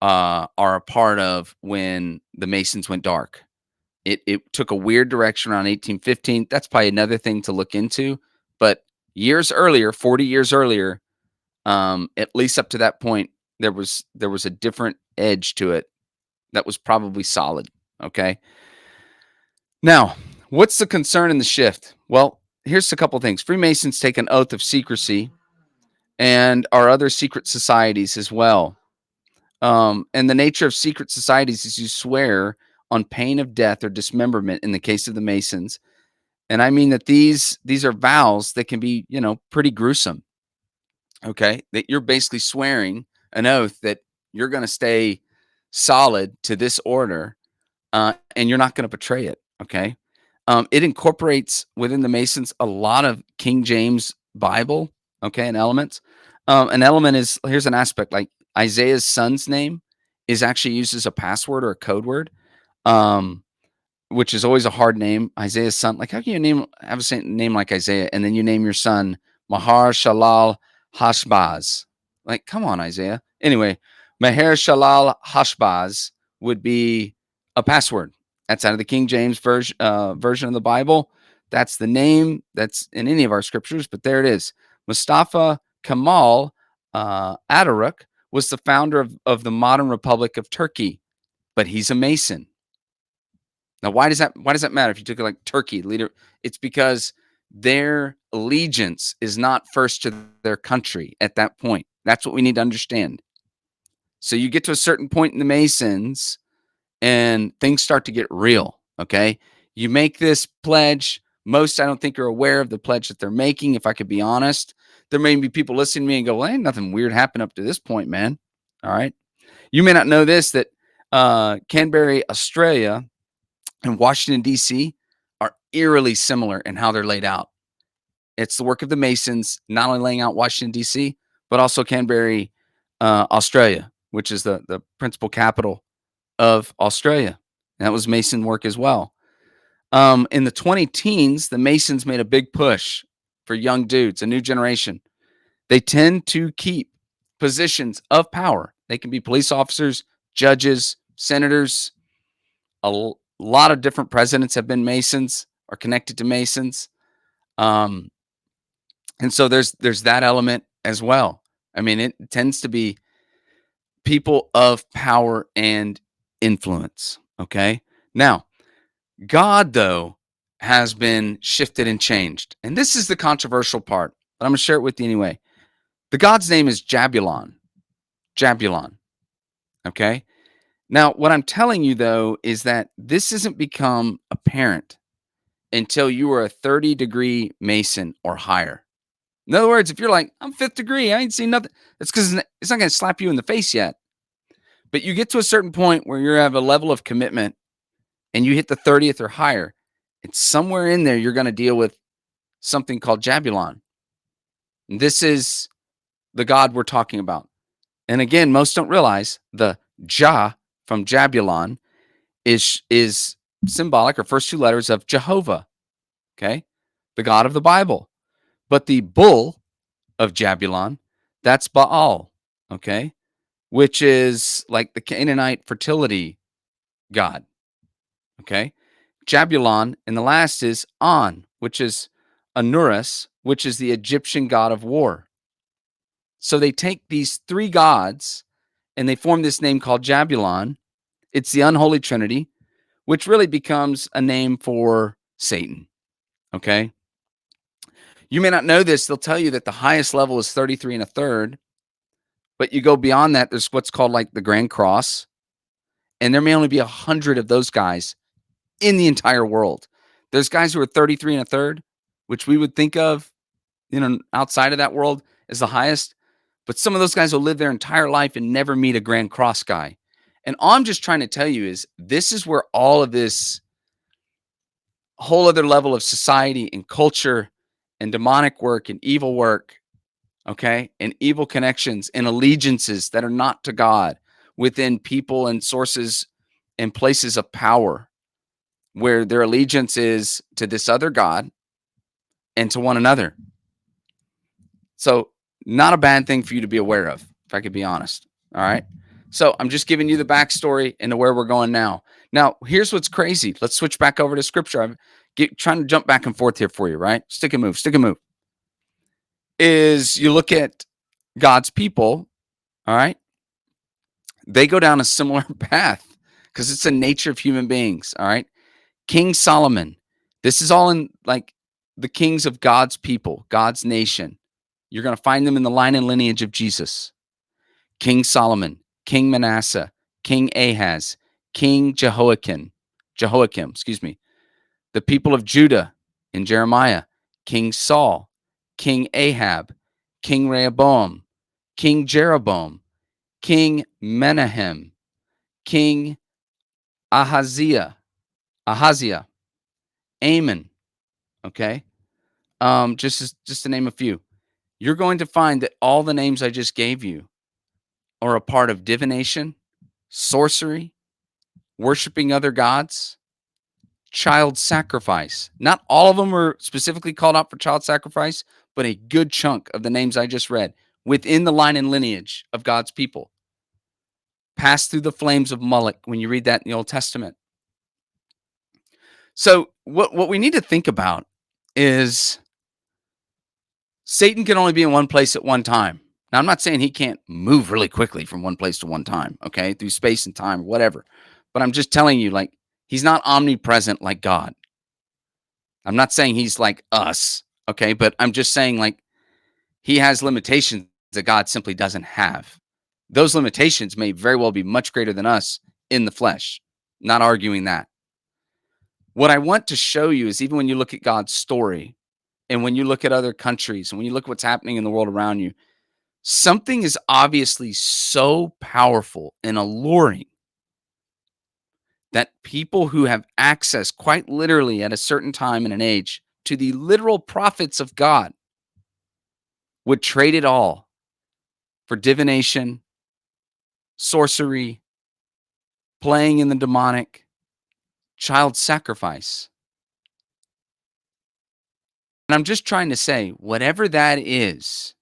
Speaker 1: are a part of when the Masons went dark. It took a weird direction around 1815. That's probably another thing to look into. But years earlier, 40 years earlier, at least up to that point, there was a different edge to it that was probably solid. Okay. Now, what's the concern in the shift? Well, here's a couple things. Freemasons take an oath of secrecy and are other secret societies as well. And the nature of secret societies is you swear on pain of death or dismemberment in the case of the Masons. And I mean that these are vows that can be, pretty gruesome. Okay? That you're basically swearing an oath that you're going to stay solid to this order, and you're not going to betray it. Okay? It incorporates within the Masons a lot of King James Bible, okay, and elements. An element is here's an aspect like Isaiah's son's name is actually used as a password or a code word, um, which is always a hard name. Isaiah's son, like how can you have a name like Isaiah and then you name your son Mahar Shalal Hashbaz? Like, come on, Isaiah. Anyway, Maher Shalal Hashbaz would be a password. That's out of the King James version of the Bible. That's the name that's in any of our scriptures, but there it is. Mustafa Kemal Atatürk was the founder of the modern Republic of Turkey, but he's a Mason. Now, why does that matter if you took it like Turkey leader? It's because their allegiance is not first to their country at that point. That's what we need to understand. So you get to a certain point in the Masons and things start to get real. Okay. You make this pledge. Most, I don't think, are aware of the pledge that they're making. If I could be honest, there may be people listening to me and go, well, ain't nothing weird happened up to this point, man. All right. You may not know this, that Canberra, Australia, and Washington, D.C. are eerily similar in how they're laid out. It's the work of the Masons, not only laying out Washington, D.C., but also Canberra, Australia, which is the principal capital of Australia. And that was Mason work as well. In the 20 teens, the Masons made a big push for young dudes, a new generation. They tend to keep positions of power. They can be police officers, judges, senators, lot of different presidents have been Masons or connected to Masons. Um, and so there's that element as well. I mean, it tends to be people of power and influence. Okay. Now, God, though, has been shifted and changed. And this is the controversial part, but I'm going to share it with you anyway. The God's name is Jabulon. Jabulon. Okay. Now, what I'm telling you, though, is that this isn't become apparent until you are a 30-degree Mason or higher. In other words, if you're like, I'm fifth degree, I ain't seen nothing, it's because it's not going to slap you in the face yet. But you get to a certain point where you have a level of commitment and you hit the 30th or higher. It's somewhere in there you're going to deal with something called Jabulon. And this is the God we're talking about. And again, most don't realize the Ja from Jabulon is symbolic or first two letters of Jehovah, okay? The God of the Bible. But the bull of Jabulon, that's Baal, okay? Which is like the Canaanite fertility god, okay? Jabulon, and the last is On, which is Anurus, which is the Egyptian god of war. So they take these three gods and they form this name called Jabulon. It's the unholy trinity, which really becomes a name for Satan, okay? You may not know this. They'll tell you that the highest level is 33 and a third, but you go beyond that, there's what's called like the Grand Cross, and there may only be 100 of those guys in the entire world. There's guys who are 33 and a third, which we would think of, outside of that world as the highest. But some of those guys will live their entire life and never meet a Grand Cross guy. And all I'm just trying to tell you is this is where all of this whole other level of society and culture and demonic work and evil work, okay, and evil connections and allegiances that are not to God within people and sources and places of power where their allegiance is to this other God and to one another. So, not a bad thing for you to be aware of, if I could be honest. All right. So, I'm just giving you the backstory into where we're going now. Now, here's what's crazy. Let's switch back over to scripture. I'm trying to jump back and forth here for you, right? Stick and move, stick and move. Is you look at God's people, all right? They go down a similar path because it's the nature of human beings, all right? King Solomon, this is all in like the kings of God's people, God's nation. You're going to find them in the line and lineage of Jesus. King Solomon, King Manasseh, King Ahaz, King Jehoiakim, excuse me. The people of Judah in Jeremiah, King Saul, King Ahab, King Rehoboam, King Jeroboam, King Menahem, King Ahaziah, Amon, okay? Just to name a few. You're going to find that all the names I just gave you are a part of divination, sorcery, worshiping other gods, child sacrifice. Not all of them are specifically called out for child sacrifice, but a good chunk of the names I just read within the line and lineage of God's people. Pass through the flames of Moloch when you read that in the Old Testament. So what we need to think about is Satan can only be in one place at one time. Now, I'm not saying he can't move really quickly from one place to one time, okay, through space and time, whatever. But I'm just telling you, like, he's not omnipresent like God. I'm not saying he's like us, okay, but I'm just saying, like, he has limitations that God simply doesn't have. Those limitations may very well be much greater than us in the flesh. Not arguing that. What I want to show you is even when you look at God's story and when you look at other countries and when you look at what's happening in the world around you, something is obviously so powerful and alluring that people who have access quite literally at a certain time and an age to the literal prophets of God would trade it all for divination, sorcery, playing in the demonic, child sacrifice. And I'm just trying to say, whatever that is,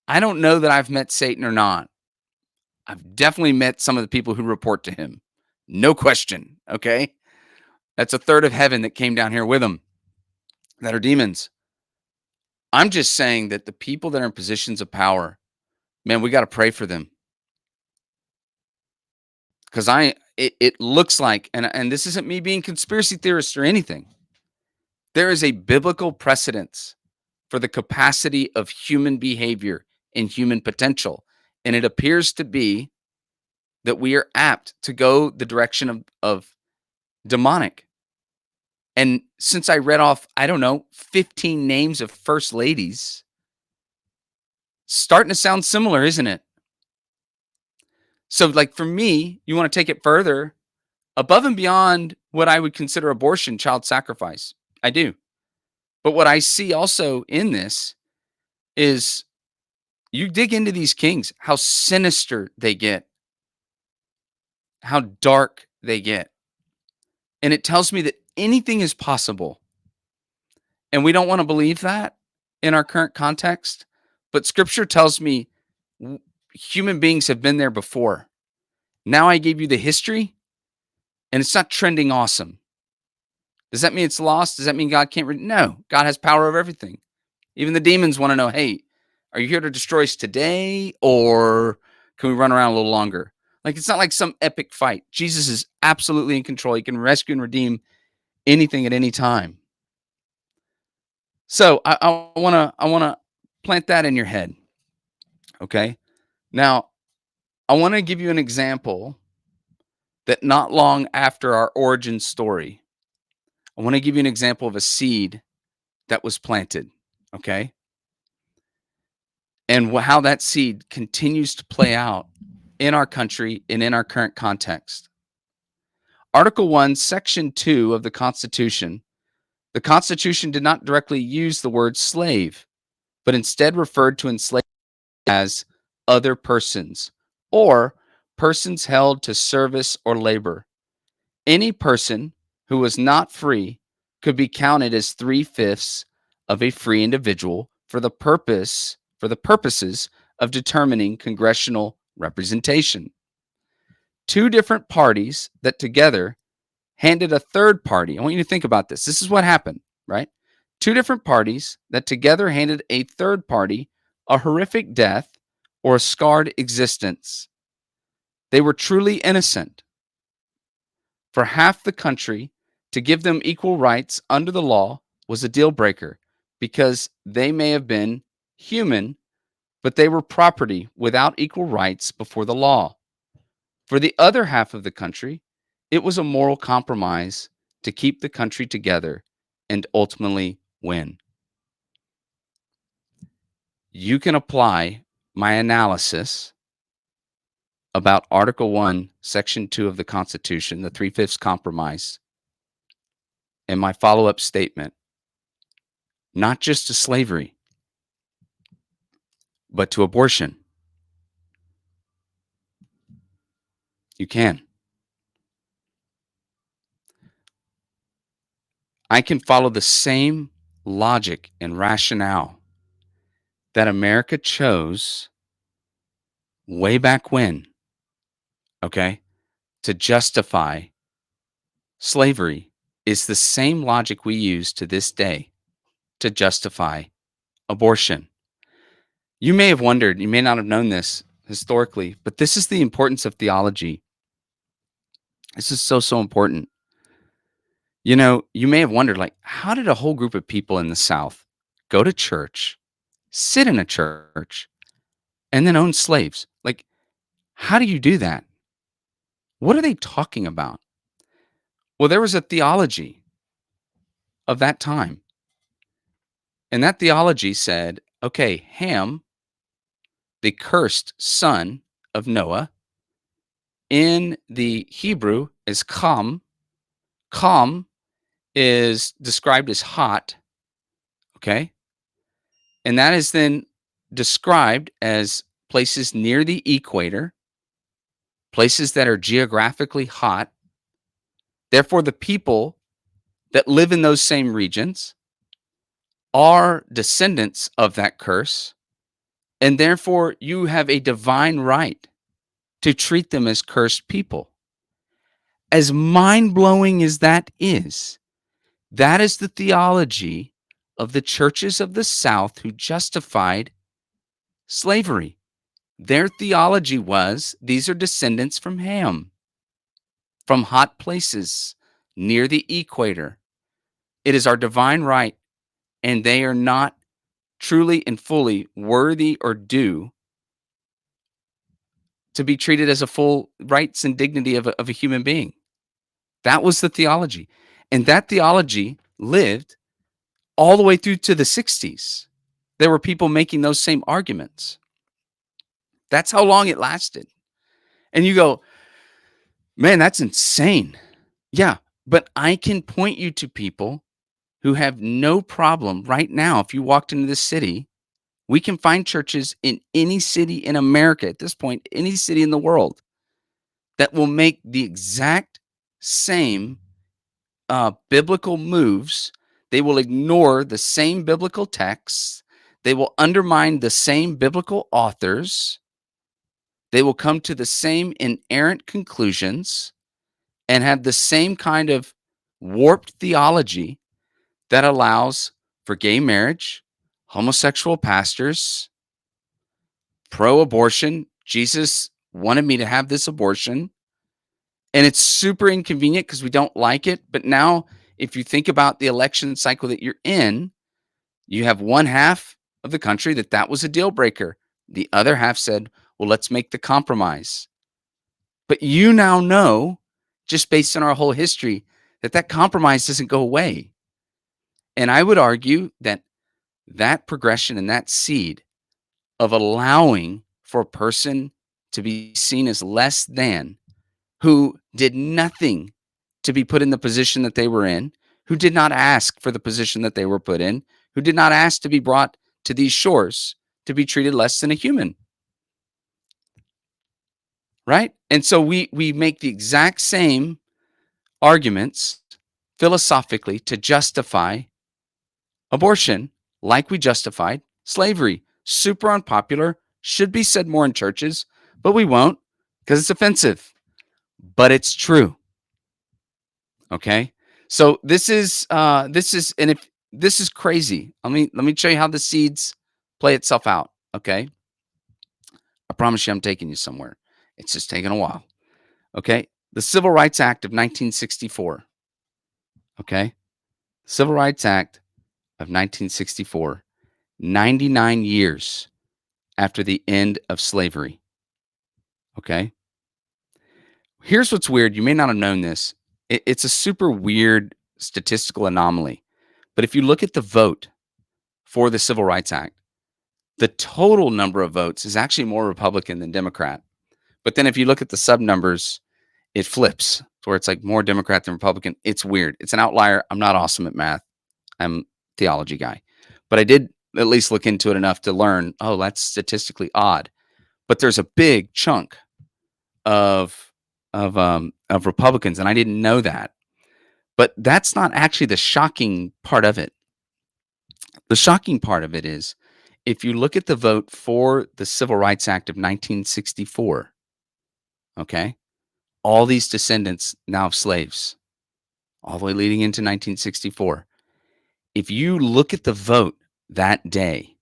Speaker 1: I don't know that I've met Satan or not, I've definitely met some of the people who report to him. No question. Okay. That's a third of heaven that came down here with him that are demons. I'm just saying that the people that are in positions of power, man, we got to pray for them because it looks like, and this isn't me being conspiracy theorist or anything. There is a biblical precedence for the capacity of human behavior and human potential. And it appears to be that we are apt to go the direction of demonic. And since I read off, I don't know, 15 names of first ladies, starting to sound similar, isn't it? So, like for me, you want to take it further above and beyond what I would consider abortion, child sacrifice. I do. But what I see also in this is you dig into these kings, how sinister they get, how dark they get. And it tells me that anything is possible. And we don't want to believe that in our current context. But scripture tells me human beings have been there before. Now I gave you the history and it's not trending awesome. Does that mean it's lost? Does that mean God can't? No, God has power over everything. Even the demons want to know, hey, are you here to destroy us today or can we run around a little longer? Like, it's not like some epic fight. Jesus is absolutely in control. He can rescue and redeem anything at any time. So I wanna plant that in your head. Okay. Now I want to give you an example that not long after our origin story, I want to give you an example of a seed that was planted. Okay. And how that seed continues to play out in our country and in our current context. Article 1, Section 2 of the Constitution did not directly use the word slave, but instead referred to enslaved as other persons or persons held to service or labor. Any person who was not free could be counted as three-fifths of a free individual for the purposes of determining congressional representation. Two different parties that together handed a third party. I want you to think about this. This is what happened, right? Two different parties that together handed a third party a horrific death or a scarred existence. They were truly innocent. For half the country, to give them equal rights under the law was a deal breaker because they may have been human, but they were property without equal rights before the law. For the other half of the country, it was a moral compromise to keep the country together and ultimately win. You can apply my analysis about Article 1, Section 2 of the Constitution, the three-fifths compromise, and my follow-up statement, not just to slavery, but to abortion. You can. I can follow the same logic and rationale that America chose way back when, okay, to justify slavery is the same logic we use to this day to justify abortion. You may have wondered, you may not have known this historically, but this is the importance of theology. This is so, so important. You know, you may have wondered, like, how did a whole group of people in the South go to church, sit in a church, and then own slaves? Like, how do you do that? What are they talking about? Well, there was a theology of that time. And that theology said, okay, Ham, the cursed son of Noah, in the Hebrew is Kam. Kam is described as hot, okay? And that is then described as places near the equator, places that are geographically hot. Therefore, the people that live in those same regions are descendants of that curse. And therefore, you have a divine right to treat them as cursed people. As mind blowing as that is the theology of the churches of the South who justified slavery. Their theology was these are descendants from Ham, from hot places near the equator. It is our divine right, and they are not truly and fully worthy or due to be treated as a full rights and dignity of a human being. That was the theology. And that theology lived all the way through to the 60s. There were people making those same arguments. That's how long it lasted. And you go, man, that's insane. Yeah. But I can point you to people who have no problem right now. If you walked into this city, we can find churches in any city in America at this point, any city in the world that will make the exact same biblical moves. They will ignore the same biblical texts. They will undermine the same biblical authors. They will come to the same inerrant conclusions and have the same kind of warped theology that allows for gay marriage, homosexual pastors, pro abortion. Jesus wanted me to have this abortion. And it's super inconvenient because we don't like it. But now, if you think about the election cycle that you're in, you have one half of the country that was a deal breaker. The other half said, well, let's make the compromise. But you now know, just based on our whole history, that compromise doesn't go away. And I would argue that that progression and that seed of allowing for a person to be seen as less than, who did nothing to be put in the position that they were in, who did not ask for the position that they were put in, who did not ask to be brought to these shores to be treated less than a human. Right? And so we make the exact same arguments philosophically to justify abortion like we justified slavery. Super unpopular, should be said more in churches, but we won't because it's offensive. But it's true. Okay? So and if this is crazy. Let me show you how the seeds play itself out, okay? I promise you I'm taking you somewhere. It's just taking a while. Okay? The Civil Rights Act of 1964. Okay? Civil Rights Act of 1964, 99 years after the end of slavery. Okay? Here's what's weird. You may not have known this. It's a super weird statistical anomaly. But if you look at the vote for the Civil Rights Act, the total number of votes is actually more Republican than Democrat. But then if you look at the sub numbers, it flips to where it's like more Democrat than Republican. It's weird. It's an outlier. I'm not awesome at math. I'm a theology guy. But I did at least look into it enough to learn, oh, that's statistically odd. But there's a big chunk of of Republicans, and I didn't know that. But that's not actually the shocking part of it. The shocking part of it is if you look at the vote for the Civil Rights Act of 1964, okay, all these descendants now of slaves, all the way leading into 1964. If you look at the vote that day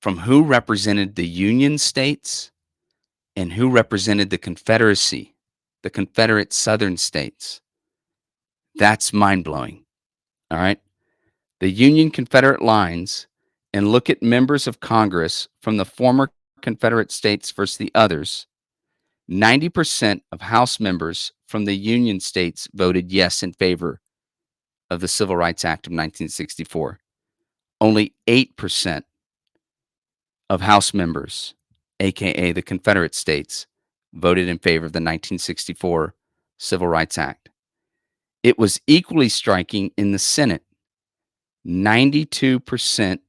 Speaker 1: from who represented the Union states and who represented the Confederacy, the Confederate Southern states, that's mind blowing. All right. The Union Confederate lines and look at members of Congress from the former Confederate states versus the others. 90% of House members from the Union states voted yes in favor of the Civil Rights Act of 1964. Only 8% of House members, aka the Confederate states, voted in favor of the 1964 Civil Rights Act. It was equally striking in the Senate. 92%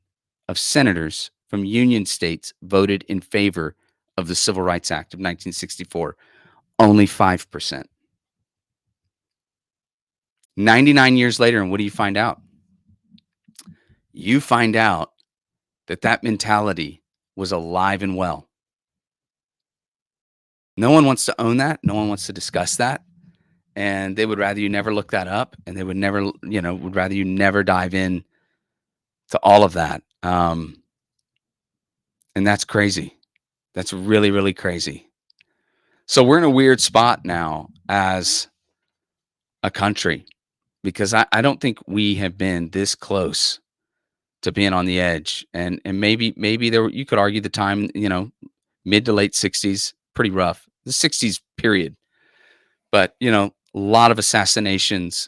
Speaker 1: of senators from Union states voted in favor of the Civil Rights Act of 1964. Only 5%. 99 years later, and what do you find out? You find out that mentality was alive and well. No one wants to own that. No one wants to discuss that. And they would rather you never look that up, and they would never, would rather you never dive in to all of that. And that's crazy. That's really, really crazy. So we're in a weird spot now as a country because I don't think we have been this close to being on the edge. And maybe there you could argue the time, mid to late 60s, pretty rough. The 60s period. But, a lot of assassinations,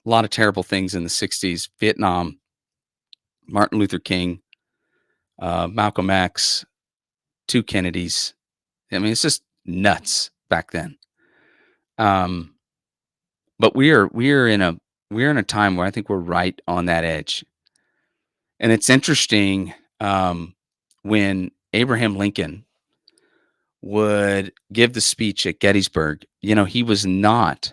Speaker 1: a lot of terrible things in the 60s, Vietnam, Martin Luther King, Malcolm X, two Kennedys. I mean, it's just nuts back then. Um, but we're in a time where I think we're right on that edge. And it's interesting when Abraham Lincoln would give the speech at Gettysburg. He was not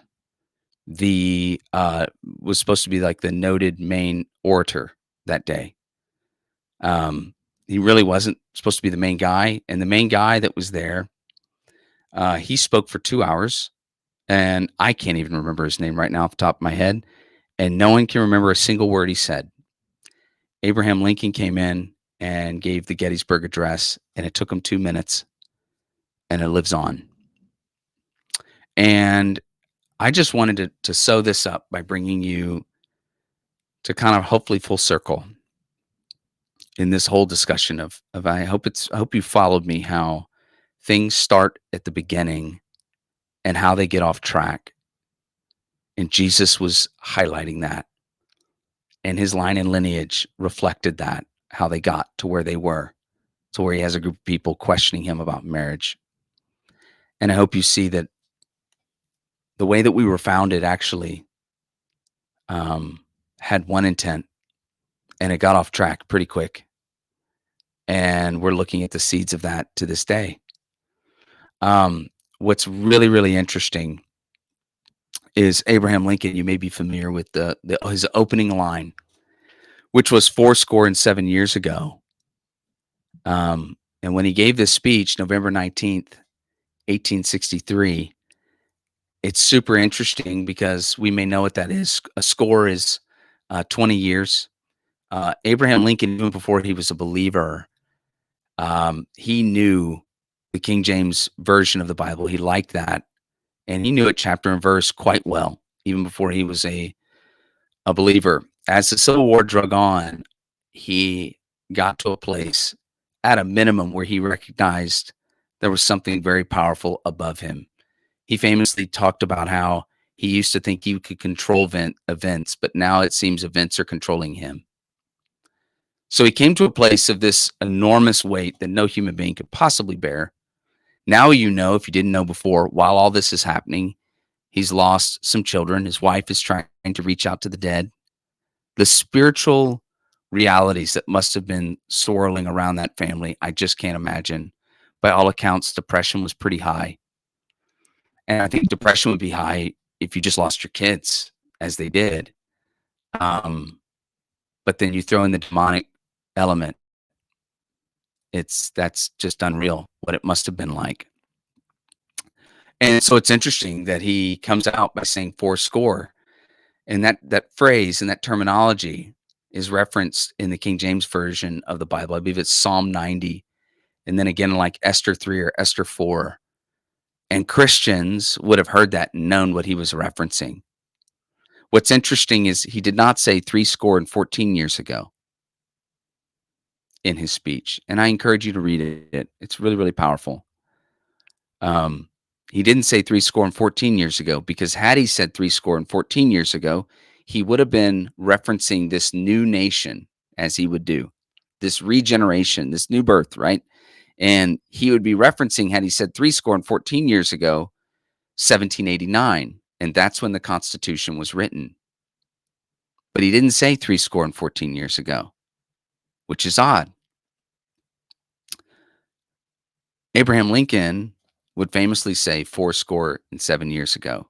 Speaker 1: the was supposed to be like the noted main orator that day. He really wasn't supposed to be the main guy, and the main guy that was there, he spoke for 2 hours, and I can't even remember his name right now off the top of my head, and no one can remember a single word he said. Abraham Lincoln came in and gave the Gettysburg Address, and it took him 2 minutes, and it lives on. And I just wanted to sew this up by bringing you to kind of hopefully full circle in this whole discussion of I hope you followed me how things start at the beginning and how they get off track. And Jesus was highlighting that. And his line and lineage reflected that, how they got to where they were, to where he has a group of people questioning him about marriage. And I hope you see that the way that we were founded actually had one intent, and it got off track pretty quick. And we're looking at the seeds of that to this day. What's really, really interesting is Abraham Lincoln. You may be familiar with his opening line, which was 4 score and 7 years ago. And when he gave this speech, November 19th, 1863, it's super interesting because we may know what that is. A score is 20 years. Abraham Lincoln, even before he was a believer, he knew the King James version of the Bible. He liked that. And he knew it chapter and verse quite well, even before he was a believer. As the Civil War drug on, he got to a place at a minimum where he recognized there was something very powerful above him. He famously talked about how he used to think he could control events, but now it seems events are controlling him. So he came to a place of this enormous weight that no human being could possibly bear. Now, if you didn't know before, while all this is happening, he's lost some children. His wife is trying to reach out to the dead. The spiritual realities that must have been swirling around that family, I just can't imagine. By all accounts, depression was pretty high. And I think depression would be high if you just lost your kids, as they did. But then you throw in the demonic element. That's just unreal what it must have been like. And so it's interesting that he comes out by saying 4 score. And that phrase and that terminology is referenced in the King James version of the Bible. I believe it's Psalm 90. And then again, like Esther 3 or Esther 4. And Christians would have heard that and known what he was referencing. What's interesting is he did not say 3 score and 14 years ago in his speech. And I encourage you to read it. It's really, really powerful. He didn't say 3 score and 14 years ago, because had he said 3 score and 14 years ago, he would have been referencing this new nation, as he would do, this regeneration, this new birth, right? And he would be referencing, had he said 3 score and 14 years ago, 1789. And that's when the Constitution was written. But he didn't say 3 score and 14 years ago, which is odd. Abraham Lincoln would famously say 4 score and 7 years ago,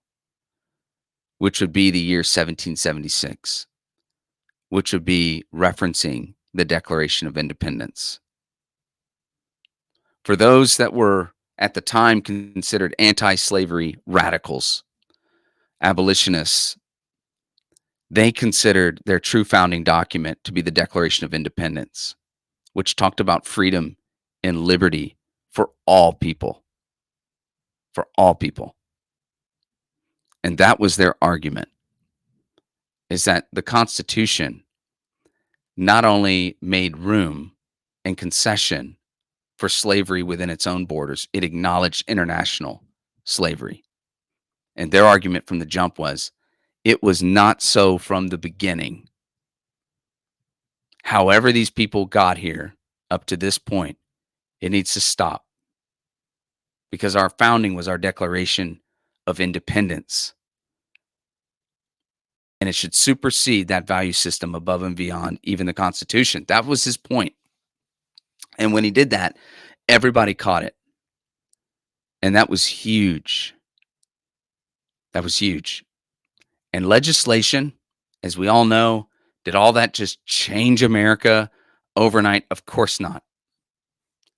Speaker 1: which would be the year 1776, which would be referencing the Declaration of Independence. For those that were at the time considered anti-slavery radicals, abolitionists, they considered their true founding document to be the Declaration of Independence, which talked about freedom and liberty for all people, for all people. And that was their argument, is that the Constitution not only made room and concession for slavery within its own borders, it acknowledged international slavery. And their argument from the jump was it was not so from the beginning. However, these people got here up to this point, it needs to stop because our founding was our Declaration of Independence. And it should supersede that value system above and beyond even the Constitution. That was his point. And when he did that, everybody caught it. And that was huge. That was huge. And legislation, as we all know, did all that just change America overnight? Of course not.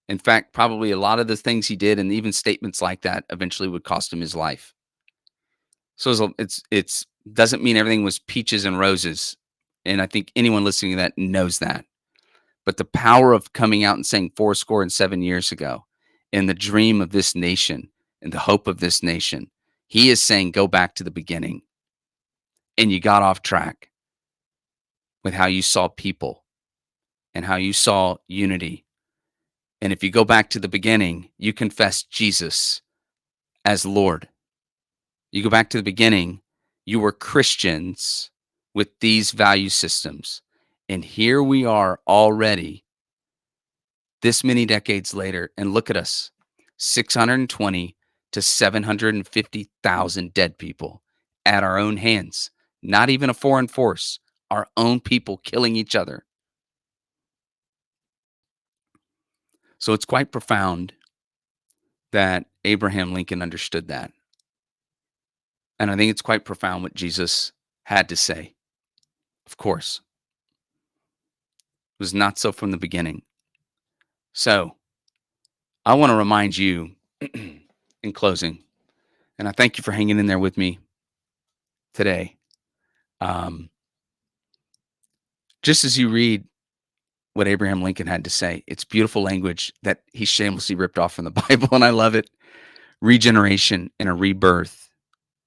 Speaker 1: In fact, probably a lot of the things he did and even statements like that eventually would cost him his life. So it's doesn't mean everything was peaches and roses. And I think anyone listening to that knows that. But the power of coming out and saying 7 years ago, and the dream of this nation and the hope of this nation, he is saying, go back to the beginning. And you got off track with how you saw people and how you saw unity. And if you go back to the beginning, you confess Jesus as Lord. You go back to the beginning, you were Christians with these value systems. And here we are already this many decades later, and look at us, 620 to 750,000 dead people at our own hands, not even a foreign force, our own people killing each other. So it's quite profound that Abraham Lincoln understood that. And I think it's quite profound what Jesus had to say. Of course, it was not so from the beginning. So I want to remind you in closing, and I thank you for hanging in there with me today. Um, just as you read what Abraham Lincoln had to say, it's beautiful language that he shamelessly ripped off from the Bible, and I love it. Regeneration and a rebirth.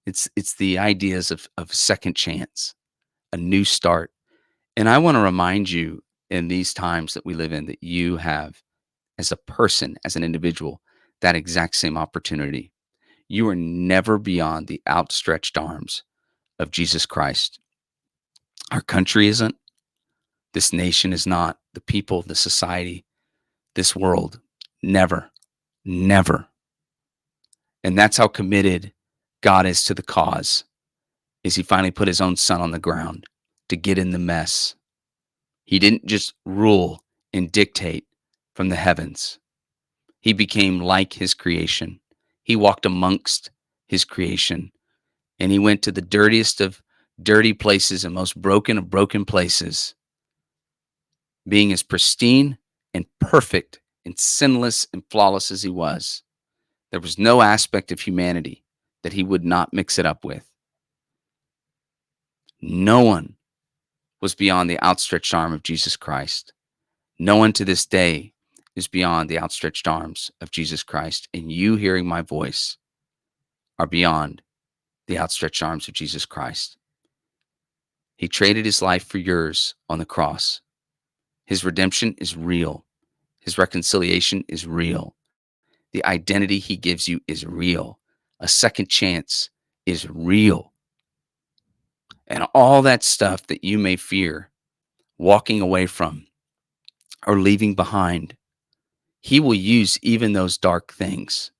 Speaker 1: It's the ideas of second chance, a new start. And I want to remind you in these times that we live in that you have, as a person, as an individual, that exact same opportunity. You are never beyond the outstretched arms of Jesus Christ. Our country isn't. This nation is not. The people, the society, this world, never, never. And that's how committed God is to the cause, is he finally put his own son on the ground to get in the mess. He didn't just rule and dictate from the heavens. He became like his creation. He walked amongst his creation, and he went to the dirtiest of dirty places and most broken of broken places, being as pristine and perfect and sinless and flawless as he was. There was no aspect of humanity that he would not mix it up with. No one was beyond the outstretched arm of Jesus Christ. No one to this day is beyond the outstretched arms of Jesus Christ. And you hearing my voice are beyond the outstretched arms of Jesus Christ. He traded his life for yours on the cross. His redemption is real. His reconciliation is real. The identity he gives you is real. A second chance is real. And all that stuff that you may fear walking away from or leaving behind, he will use even those dark things,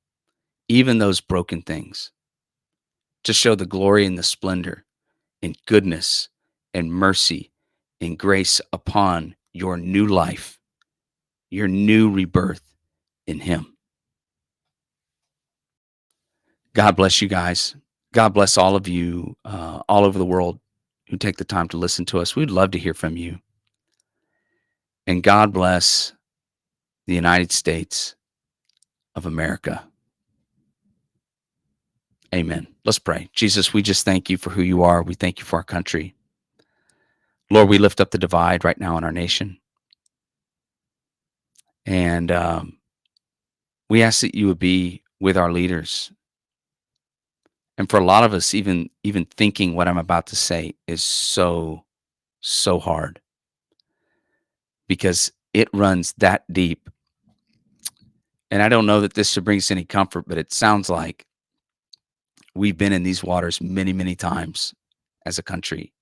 Speaker 1: even those broken things, to show the glory and the splendor and goodness and mercy and grace upon your new life, your new rebirth in him. God bless you guys. God bless all of you all over the world who take the time to listen to us. We'd love to hear from you. And God bless the United States of America. Amen. Let's pray. Jesus, we just thank you for who you are. We thank you for our country. Lord, we lift up the divide right now in our nation. And we ask that you would be with our leaders. And for a lot of us, even thinking what I'm about to say is so hard because it runs that deep. And I don't know that this should bring us any comfort, but it sounds like we've been in these waters many times as a country.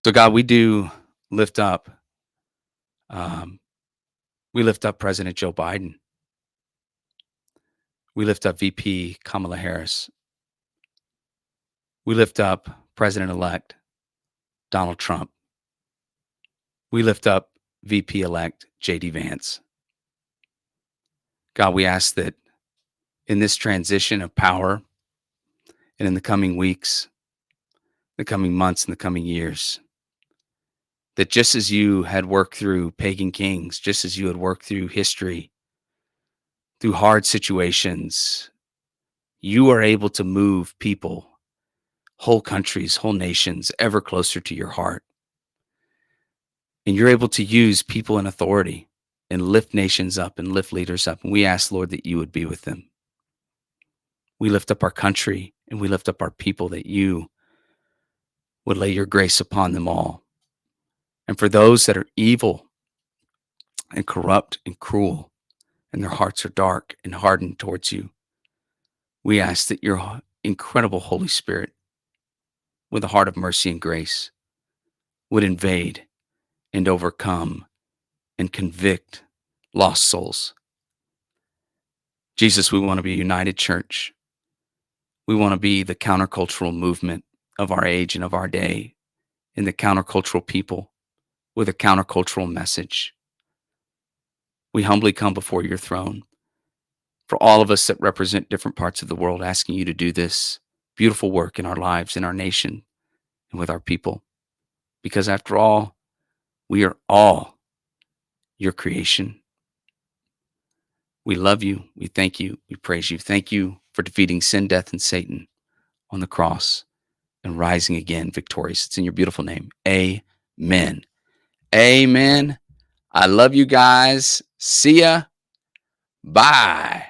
Speaker 1: So God, we do lift up, um, we lift up President Joe Biden. We lift up VP Kamala Harris. We lift up President-elect Donald Trump. We lift up VP-elect JD Vance. God, we ask that in this transition of power and in the coming weeks, the coming months, and the coming years, that just as you had worked through pagan kings, just as you had worked through history, through hard situations, you are able to move people, whole countries, whole nations ever closer to your heart. And you're able to use people in authority and lift nations up and lift leaders up. And we ask, Lord, that you would be with them. We lift up our country and we lift up our people, that you would lay your grace upon them all. And for those that are evil and corrupt and cruel, and their hearts are dark and hardened towards you, we ask that your incredible Holy Spirit, with a heart of mercy and grace, would invade and overcome and convict lost souls. Jesus, we want to be a united church. We want to be the countercultural movement of our age and of our day, and the countercultural people with a countercultural message. We humbly come before your throne for all of us that represent different parts of the world, asking you to do this beautiful work in our lives, in our nation, and with our people. Because after all, we are all your creation. We love you. We thank you. We praise you. Thank you for defeating sin, death, and Satan on the cross and rising again victorious. It's in your beautiful name. Amen. Amen. I love you guys. See ya. Bye.